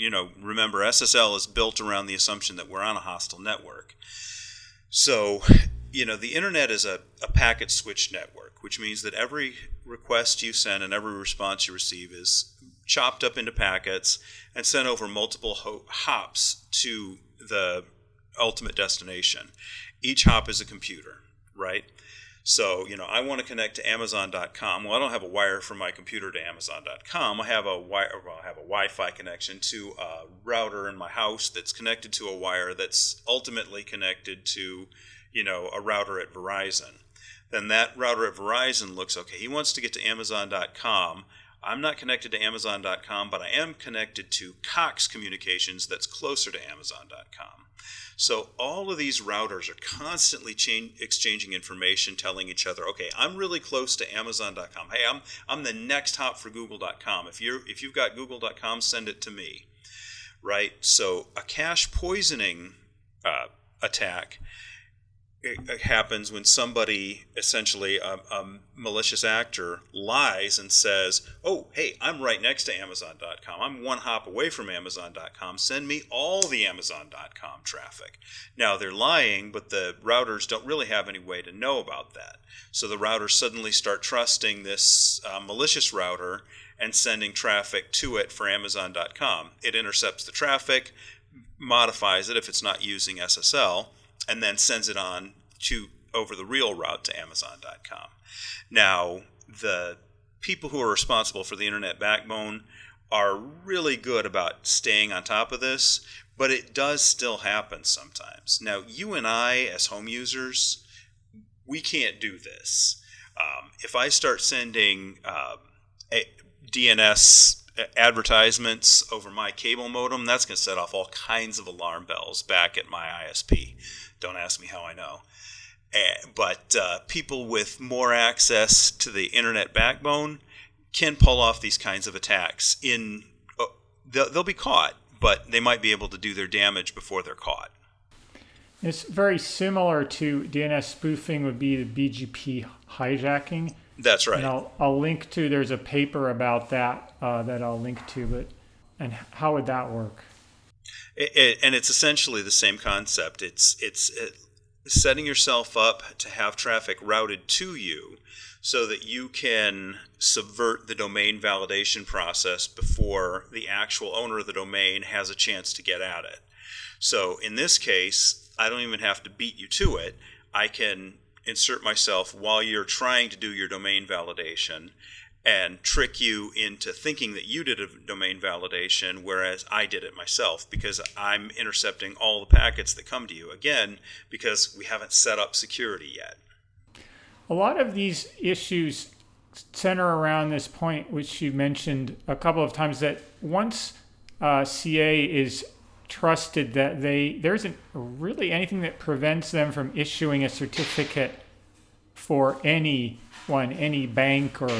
remember, SSL is built around the assumption that we're on a hostile network. So, the internet is a packet switch network, which means that every request you send and every response you receive is chopped up into packets and sent over multiple hops to the ultimate destination. Each hop is a computer, right? So, I want to connect to Amazon.com. Well, I don't have a wire from my computer to Amazon.com. I have a Wi-Fi connection to a router in my house that's connected to a wire that's ultimately connected to, a router at Verizon. Then that router at Verizon looks, okay, he wants to get to Amazon.com. I'm not connected to Amazon.com, but I am connected to Cox Communications that's closer to Amazon.com. So all of these routers are constantly exchanging information, telling each other, okay, I'm really close to Amazon.com. Hey, I'm the next hop for Google.com. If you've got Google.com, send it to me, right? So a cache poisoning attack it happens when somebody, essentially a malicious actor, lies and says, oh, hey, I'm right next to Amazon.com. I'm one hop away from Amazon.com. Send me all the Amazon.com traffic. Now, they're lying, but the routers don't really have any way to know about that. So the routers suddenly start trusting this malicious router and sending traffic to it for Amazon.com. It intercepts the traffic, modifies it if it's not using SSL, and then sends it on over the real route to Amazon.com. Now, the people who are responsible for the internet backbone are really good about staying on top of this, but it does still happen sometimes. Now, you and I, as home users, we can't do this. If I start sending DNS advertisements over my cable modem, that's going to set off all kinds of alarm bells back at my ISP. Don't ask me how I know. But people with more access to the internet backbone can pull off these kinds of attacks. They'll be caught, but they might be able to do their damage before they're caught. It's very similar to DNS spoofing would be the BGP hijacking. That's right. And I'll link to, there's a paper about that that I'll link to, and how would that work? And it's essentially the same concept. It's setting yourself up to have traffic routed to you so that you can subvert the domain validation process before the actual owner of the domain has a chance to get at it. So in this case, I don't even have to beat you to it. I can insert myself while you're trying to do your domain validation and trick you into thinking that you did a domain validation, whereas I did it myself, because I'm intercepting all the packets that come to you, again, because we haven't set up security yet. A lot of these issues center around this point, which you mentioned a couple of times, that once CA is trusted, that there isn't really anything that prevents them from issuing a certificate for anyone, any bank or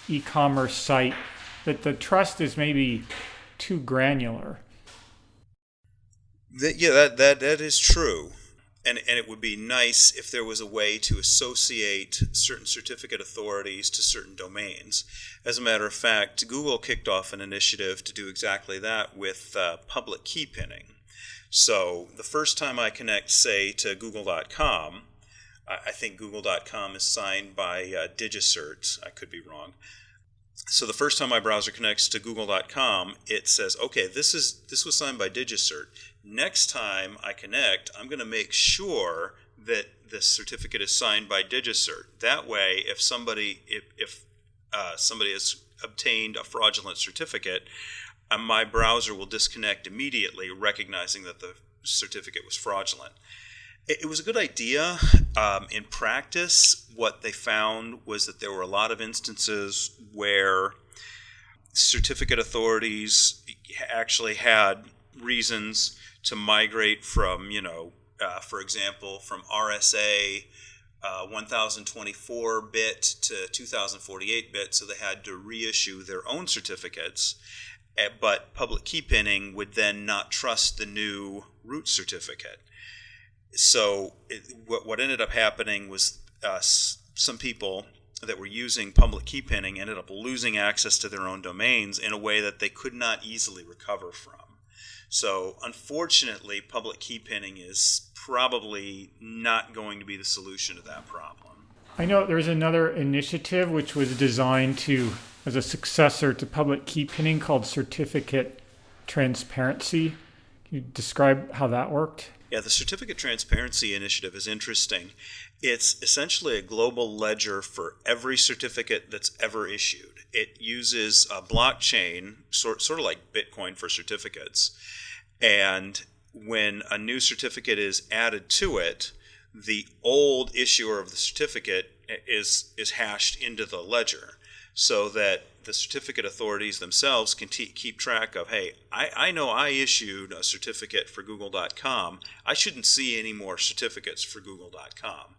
e-commerce site, that the trust is maybe too granular. That is true. And it would be nice if there was a way to associate certain certificate authorities to certain domains. As a matter of fact, Google kicked off an initiative to do exactly that with public key pinning. So the first time I connect, say, to Google.com, I think Google.com is signed by DigiCert. I could be wrong. So the first time my browser connects to Google.com, it says, okay, this was signed by DigiCert. Next time I connect, I'm going to make sure that this certificate is signed by DigiCert. That way, if somebody has obtained a fraudulent certificate, my browser will disconnect immediately, recognizing that the certificate was fraudulent. It was a good idea. In practice, what they found was that there were a lot of instances where certificate authorities actually had reasons to migrate from, for example, from RSA 1024-bit to 2048-bit, so they had to reissue their own certificates. But public key pinning would then not trust the new root certificate. So what ended up happening was some people that were using public key pinning ended up losing access to their own domains in a way that they could not easily recover from. So unfortunately, public key pinning is probably not going to be the solution to that problem. I know there's another initiative which was designed as a successor to public key pinning called certificate transparency. Can you describe how that worked? Yeah, the Certificate Transparency Initiative is interesting. It's essentially a global ledger for every certificate that's ever issued. It uses a blockchain, sort of like Bitcoin for certificates. And when a new certificate is added to it, the old issuer of the certificate is hashed into the ledger so that the certificate authorities themselves can keep track of, hey, I know I issued a certificate for Google.com. I shouldn't see any more certificates for Google.com.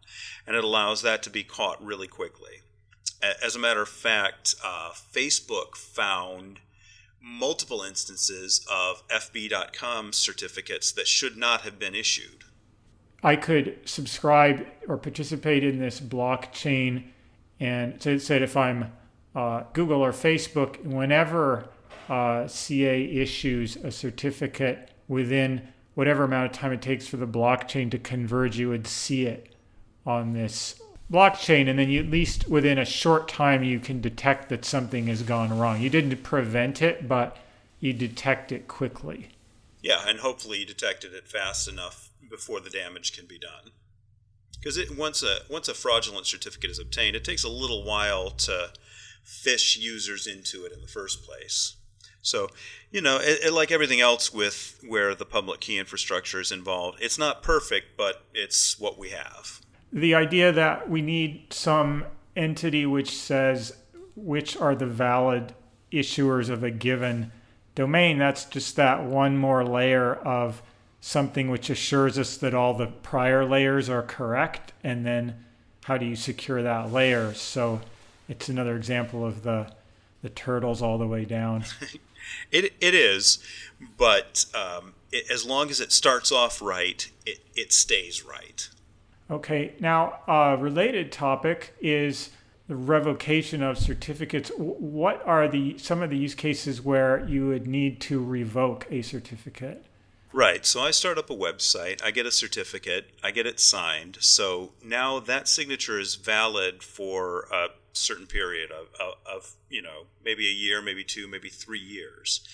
And it allows that to be caught really quickly. As a matter of fact, Facebook found multiple instances of FB.com certificates that should not have been issued. I could subscribe or participate in this blockchain, and so it said if I'm Google or Facebook, whenever CA issues a certificate within whatever amount of time it takes for the blockchain to converge, you would see it on this blockchain, and then you, at least within a short time, you can detect that something has gone wrong. You didn't prevent it, but you detect it quickly. Yeah, and hopefully you detected it fast enough before the damage can be done. Because once a fraudulent certificate is obtained, it takes a little while to fish users into it in the first place. So, like everything else with where the public key infrastructure is involved, it's not perfect, but it's what we have. The idea that we need some entity which says which are the valid issuers of a given domain, that's just that one more layer of something which assures us that all the prior layers are correct, and then how do you secure that layer? So it's another example of the turtles all the way down. It is, but as long as it starts off right, it stays right. Okay, now a related topic is the revocation of certificates. What are some of the use cases where you would need to revoke a certificate? Right, so I start up a website, I get a certificate, I get it signed, so now that signature is valid for a certain period of maybe a year, maybe 2, maybe 3 years.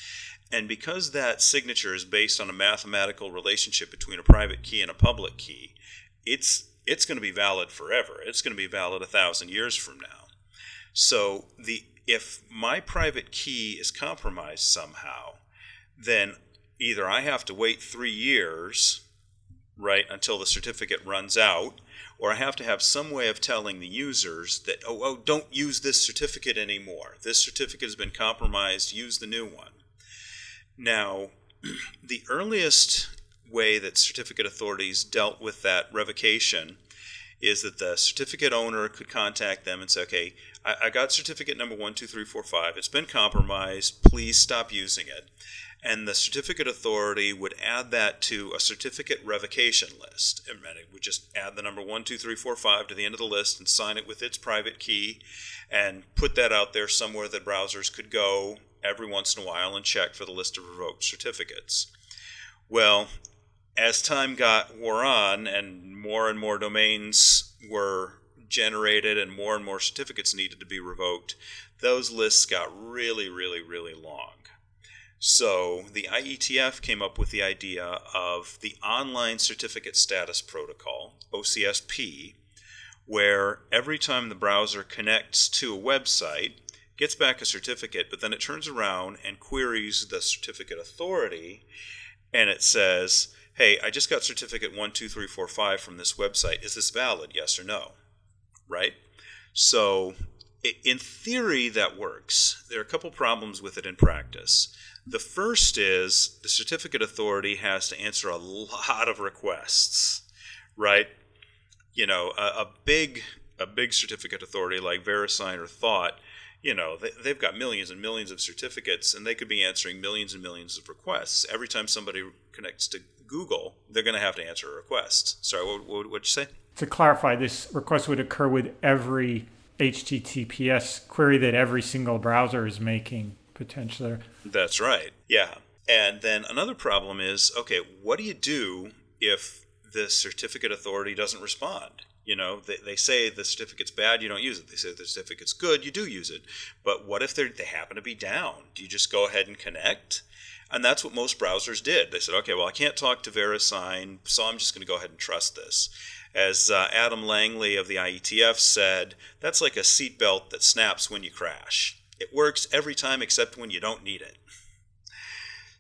And because that signature is based on a mathematical relationship between a private key and a public key, it's going to be valid forever. It's going to be valid 1,000 years from now. So if my private key is compromised somehow, then either I have to wait 3 years, right, until the certificate runs out, or I have to have some way of telling the users that, don't use this certificate anymore. This certificate has been compromised. Use the new one. Now, the earliest way that certificate authorities dealt with that revocation is that the certificate owner could contact them and say, okay, I got certificate number 12345. It's been compromised. Please stop using it. And the certificate authority would add that to a certificate revocation list. And it would just add the number 12345 to the end of the list and sign it with its private key and put that out there somewhere that browsers could go every once in a while and check for the list of revoked certificates. Well, as time wore on and more domains were generated and more certificates needed to be revoked, those lists got really, really, really long. So the IETF came up with the idea of the Online Certificate Status Protocol, OCSP, where every time the browser connects to a website, gets back a certificate, but then it turns around and queries the certificate authority, and it says, hey, I just got certificate 12345 from this website. Is this valid, yes or no? Right? So in theory, that works. There are a couple problems with it in practice. The first is the certificate authority has to answer a lot of requests, right? A big certificate authority like VeriSign or Thought, they've got millions and millions of certificates, and they could be answering millions and millions of requests. Every time somebody connects to Google, they're going to have to answer a request. Sorry, what'd you say? To clarify, this request would occur with every HTTPS query that every single browser is making, potentially. That's right, yeah. And then another problem is, okay, what do you do if the certificate authority doesn't respond? They say the certificate's bad, you don't use it. They say the certificate's good, you do use it. But what if they happen to be down? Do you just go ahead and connect? And that's what most browsers did. They said, okay, well, I can't talk to VeriSign, so I'm just going to go ahead and trust this. As Adam Langley of the IETF said, that's like a seatbelt that snaps when you crash. It works every time except when you don't need it.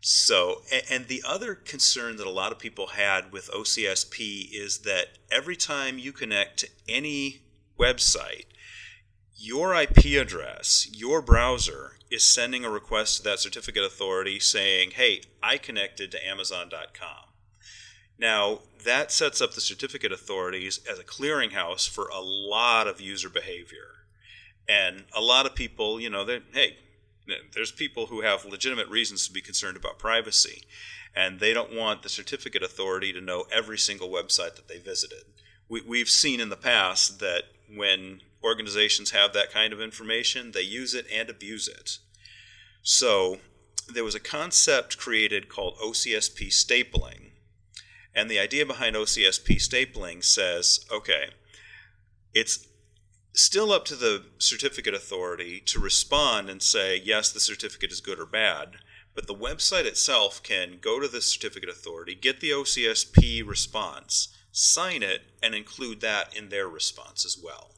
So, and the other concern that a lot of people had with OCSP is that every time you connect to any website, your IP address, your browser, is sending a request to that certificate authority saying, hey, I connected to Amazon.com. Now, that sets up the certificate authorities as a clearinghouse for a lot of user behavior. And a lot of people, there's people who have legitimate reasons to be concerned about privacy, and they don't want the certificate authority to know every single website that they visited. We've seen in the past that when organizations have that kind of information, they use it and abuse it. So there was a concept created called OCSP stapling. And the idea behind OCSP stapling says, okay, it's still up to the certificate authority to respond and say, yes, the certificate is good or bad. But the website itself can go to the certificate authority, get the OCSP response, sign it, and include that in their response as well.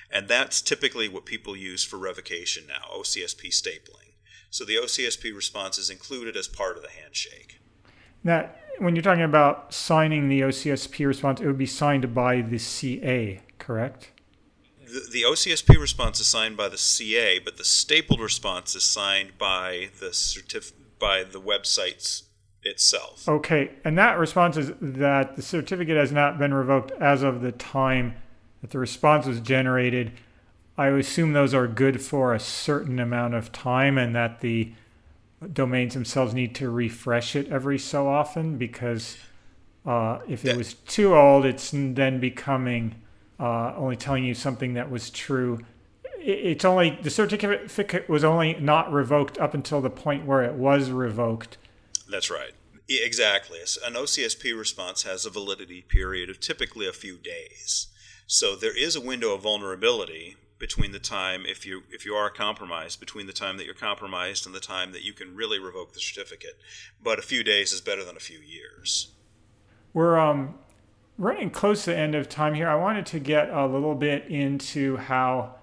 And that's typically what people use for revocation now, OCSP stapling. So the OCSP response is included as part of the handshake. Now, when you're talking about signing the OCSP response, it would be signed by the CA, correct? The OCSP response is signed by the CA, but the stapled response is signed by the website itself. Okay, and that response is that the certificate has not been revoked as of the time that the response was generated. I assume those are good for a certain amount of time, and that the domains themselves need to refresh it every so often, because if it was too old, it's then becoming only telling you something that was true. It's only the certificate was only not revoked up until the point where it was revoked. That's right. Exactly. An OCSP response has a validity period of typically a few days. So there is a window of vulnerability between the time, if you are compromised, between the time that you're compromised and the time that you can really revoke the certificate. But a few days is better than a few years. We're running close to the end of time here. I wanted to get a little bit into how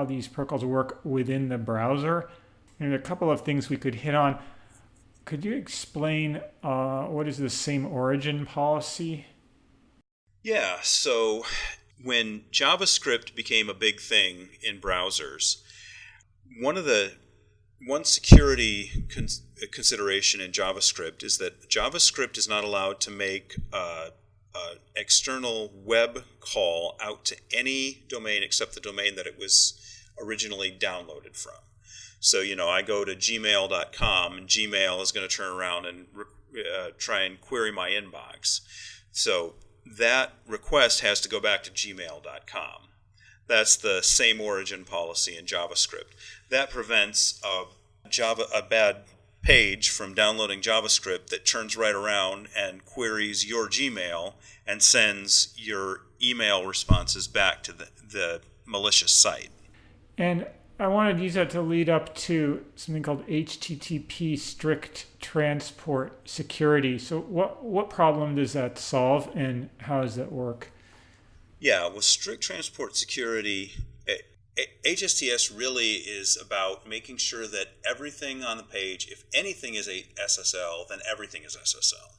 these protocols work within the browser. And a couple of things we could hit on. Could you explain what is the same origin policy? Yeah, so when JavaScript became a big thing in browsers, one security consideration in JavaScript is that JavaScript is not allowed to make an external web call out to any domain except the domain that it was originally downloaded from. So, I go to gmail.com, and Gmail is going to turn around and try and query my inbox. So that request has to go back to gmail.com. That's the same origin policy in JavaScript. That prevents a bad page from downloading JavaScript that turns right around and queries your Gmail and sends your email responses back to the malicious site. And I wanted to use that to lead up to something called HTTP strict transport security. So what problem does that solve, and how does that work? Yeah, with strict transport security, HSTS really is about making sure that everything on the page, if anything is a SSL, then everything is SSL,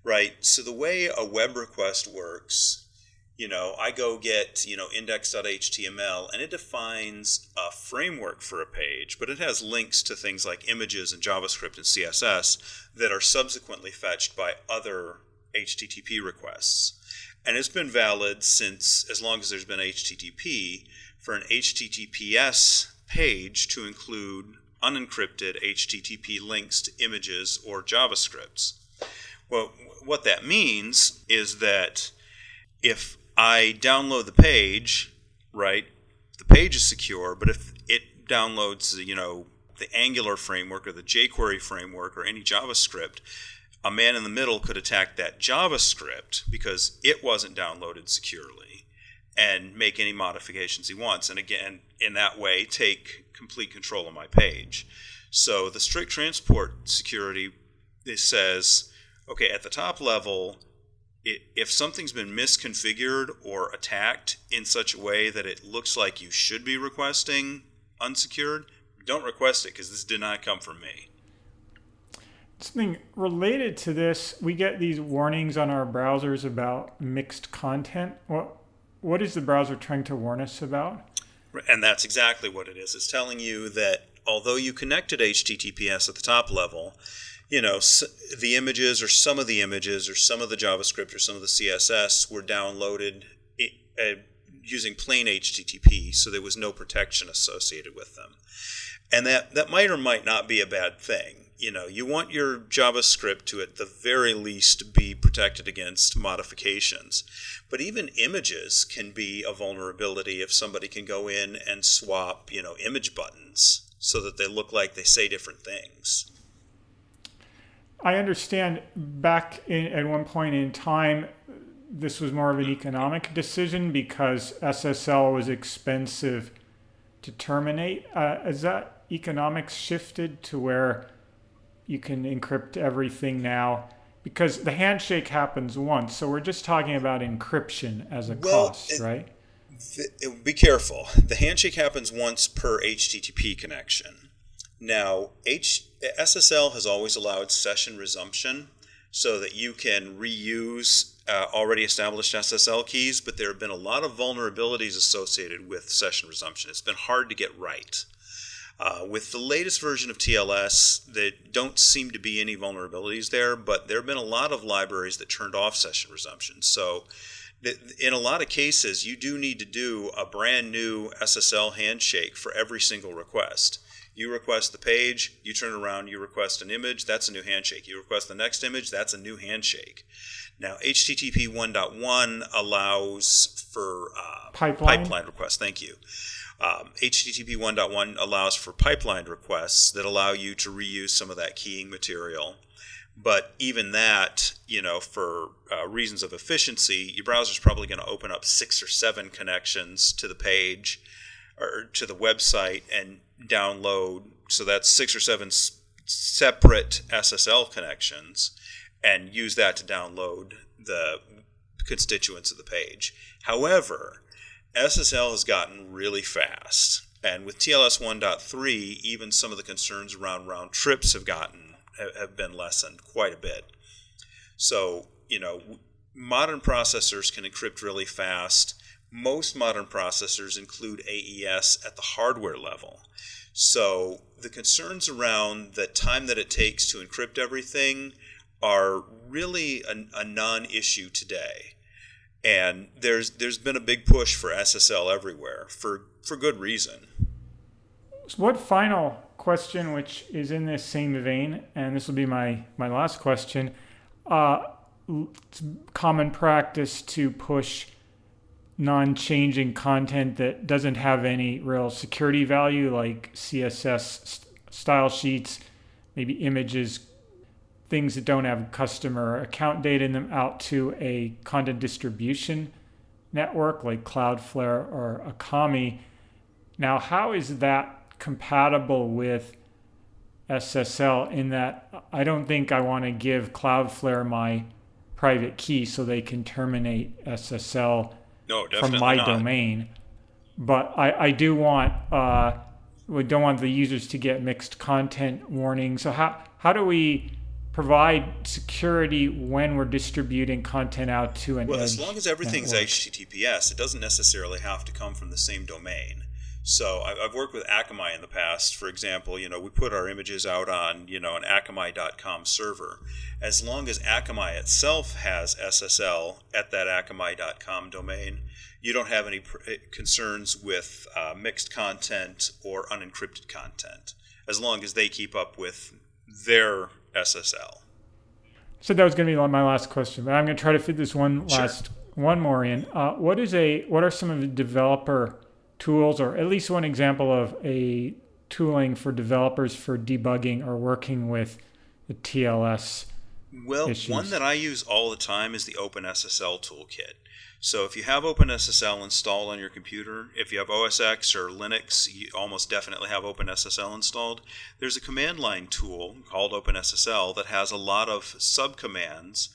right? So the way a web request works, I go get, index.html, and it defines a framework for a page, but it has links to things like images and JavaScript and CSS that are subsequently fetched by other HTTP requests. And it's been valid since, as long as there's been HTTP, for an HTTPS page to include unencrypted HTTP links to images or JavaScripts. Well, what that means is that if I download the page, right, the page is secure, but if it downloads, the Angular framework or the jQuery framework or any JavaScript, a man in the middle could attack that JavaScript because it wasn't downloaded securely. and make any modifications he wants. And again, in that way, take complete control of my page. So the strict transport security, it says, okay, at the top level, if something's been misconfigured or attacked in such a way that it looks like you should be requesting unsecured, don't request it, because this did not come from me. Something related to this, we get these warnings on our browsers about mixed content. What is the browser trying to warn us about? And that's exactly what it is. It's telling you that although you connected HTTPS at the top level, the images or some of the images or some of the JavaScript or some of the CSS were downloaded using plain HTTP, so there was no protection associated with them. And that might or might not be a bad thing. You want your JavaScript to, at the very least, be protected against modifications. But even images can be a vulnerability if somebody can go in and swap, image buttons so that they look like they say different things. I understand at one point in time, this was more of an economic decision because SSL was expensive to terminate. Has that economics shifted to where you can encrypt everything now? Because the handshake happens once, so we're just talking about encryption as a cost, right? Be careful. The handshake happens once per HTTP connection. Now, SSL has always allowed session resumption so that you can reuse already established SSL keys, but there have been a lot of vulnerabilities associated with session resumption. It's been hard to get right. With the latest version of TLS, there don't seem to be any vulnerabilities there, but there have been a lot of libraries that turned off session resumption. So in a lot of cases, you do need to do a brand new SSL handshake for every single request. You request the page, you turn around, you request an image, that's a new handshake. You request the next image, that's a new handshake. Now, HTTP 1.1 allows for pipeline requests. Thank you. HTTP 1.1 allows for pipeline requests that allow you to reuse some of that keying material. But even that, for reasons of efficiency, your browser's probably going to open up 6 or 7 connections to the page or to the website and download. So that's 6 or 7 separate SSL connections and use that to download the constituents of the page. However, SSL has gotten really fast. And with TLS 1.3, even some of the concerns around round trips have been lessened quite a bit. So, modern processors can encrypt really fast. Most modern processors include AES at the hardware level. So the concerns around the time that it takes to encrypt everything are really a non-issue today. And there's been a big push for SSL everywhere for good reason. So what final question, which is in this same vein, and this will be my last question. It's common practice to push non-changing content that doesn't have any real security value, like CSS style sheets, maybe images, things that don't have customer account data in them, out to a content distribution network like Cloudflare or Akamai. Now, how is that compatible with SSL in that I don't think I want to give Cloudflare my private key so they can terminate SSL from my domain. But I do want, we don't want the users to get mixed content warnings. So how do we provide security when we're distributing content out to an edge as long as everything's network? HTTPS, it doesn't necessarily have to come from the same domain. So I've worked with Akamai in the past. For example, we put our images out on, an Akamai.com server. As long as Akamai itself has SSL at that Akamai.com domain, you don't have any concerns with mixed content or unencrypted content, as long as they keep up with their SSL. So that was going to be my last question, but I'm going to try to fit this one more in. What are some of the developer tools, or at least one example of a tooling for developers for debugging or working with the TLS issues? One that I use all the time is the OpenSSL toolkit. So if you have OpenSSL installed on your computer, if you have OS X or Linux, you almost definitely have OpenSSL installed. There's a command line tool called OpenSSL that has a lot of subcommands,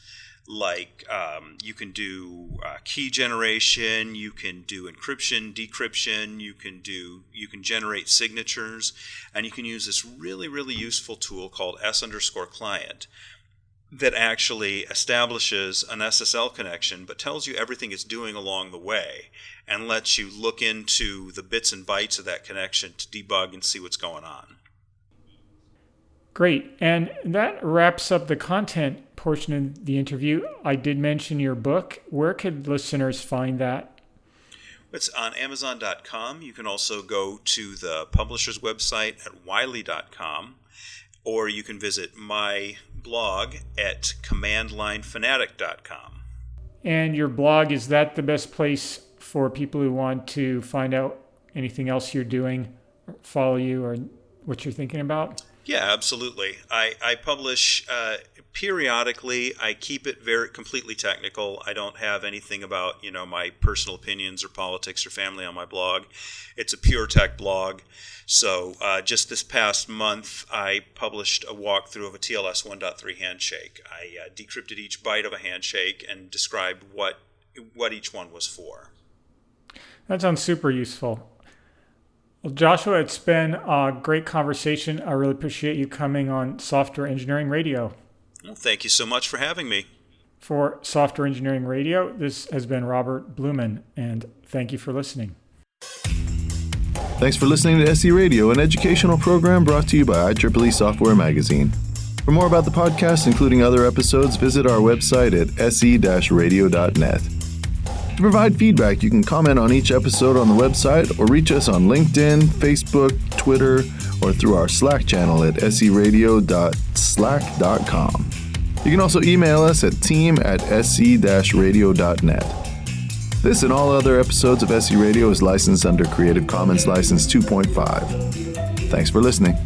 like you can do key generation, you can do encryption, decryption, you can generate signatures, and you can use this really, really useful tool called s_client that actually establishes an SSL connection but tells you everything it's doing along the way and lets you look into the bits and bytes of that connection to debug and see what's going on. Great. And that wraps up the content portion of the interview. I did mention your book. Where could listeners find that? It's on Amazon.com. You can also go to the publisher's website at Wiley.com, or you can visit my blog at commandlinefanatic.com. And your blog, is that the best place for people who want to find out anything else you're doing, follow you, or what you're thinking about? Yeah, absolutely. I publish periodically. I keep it completely technical. I don't have anything about, my personal opinions or politics or family on my blog. It's a pure tech blog. So just this past month, I published a walkthrough of a TLS 1.3 handshake. I decrypted each byte of a handshake and described what each one was for. That sounds super useful. Well, Joshua, it's been a great conversation. I really appreciate you coming on Software Engineering Radio. Well, thank you so much for having me. For Software Engineering Radio, this has been Robert Blumen, and thank you for listening. Thanks for listening to SE Radio, an educational program brought to you by IEEE Software Magazine. For more about the podcast, including other episodes, visit our website at se-radio.net. To provide feedback, you can comment on each episode on the website or reach us on LinkedIn, Facebook, Twitter, or through our Slack channel at seradio.slack.com. You can also email us at team@se-radio.net. This and all other episodes of SE Radio is licensed under Creative Commons License 2.5. Thanks for listening.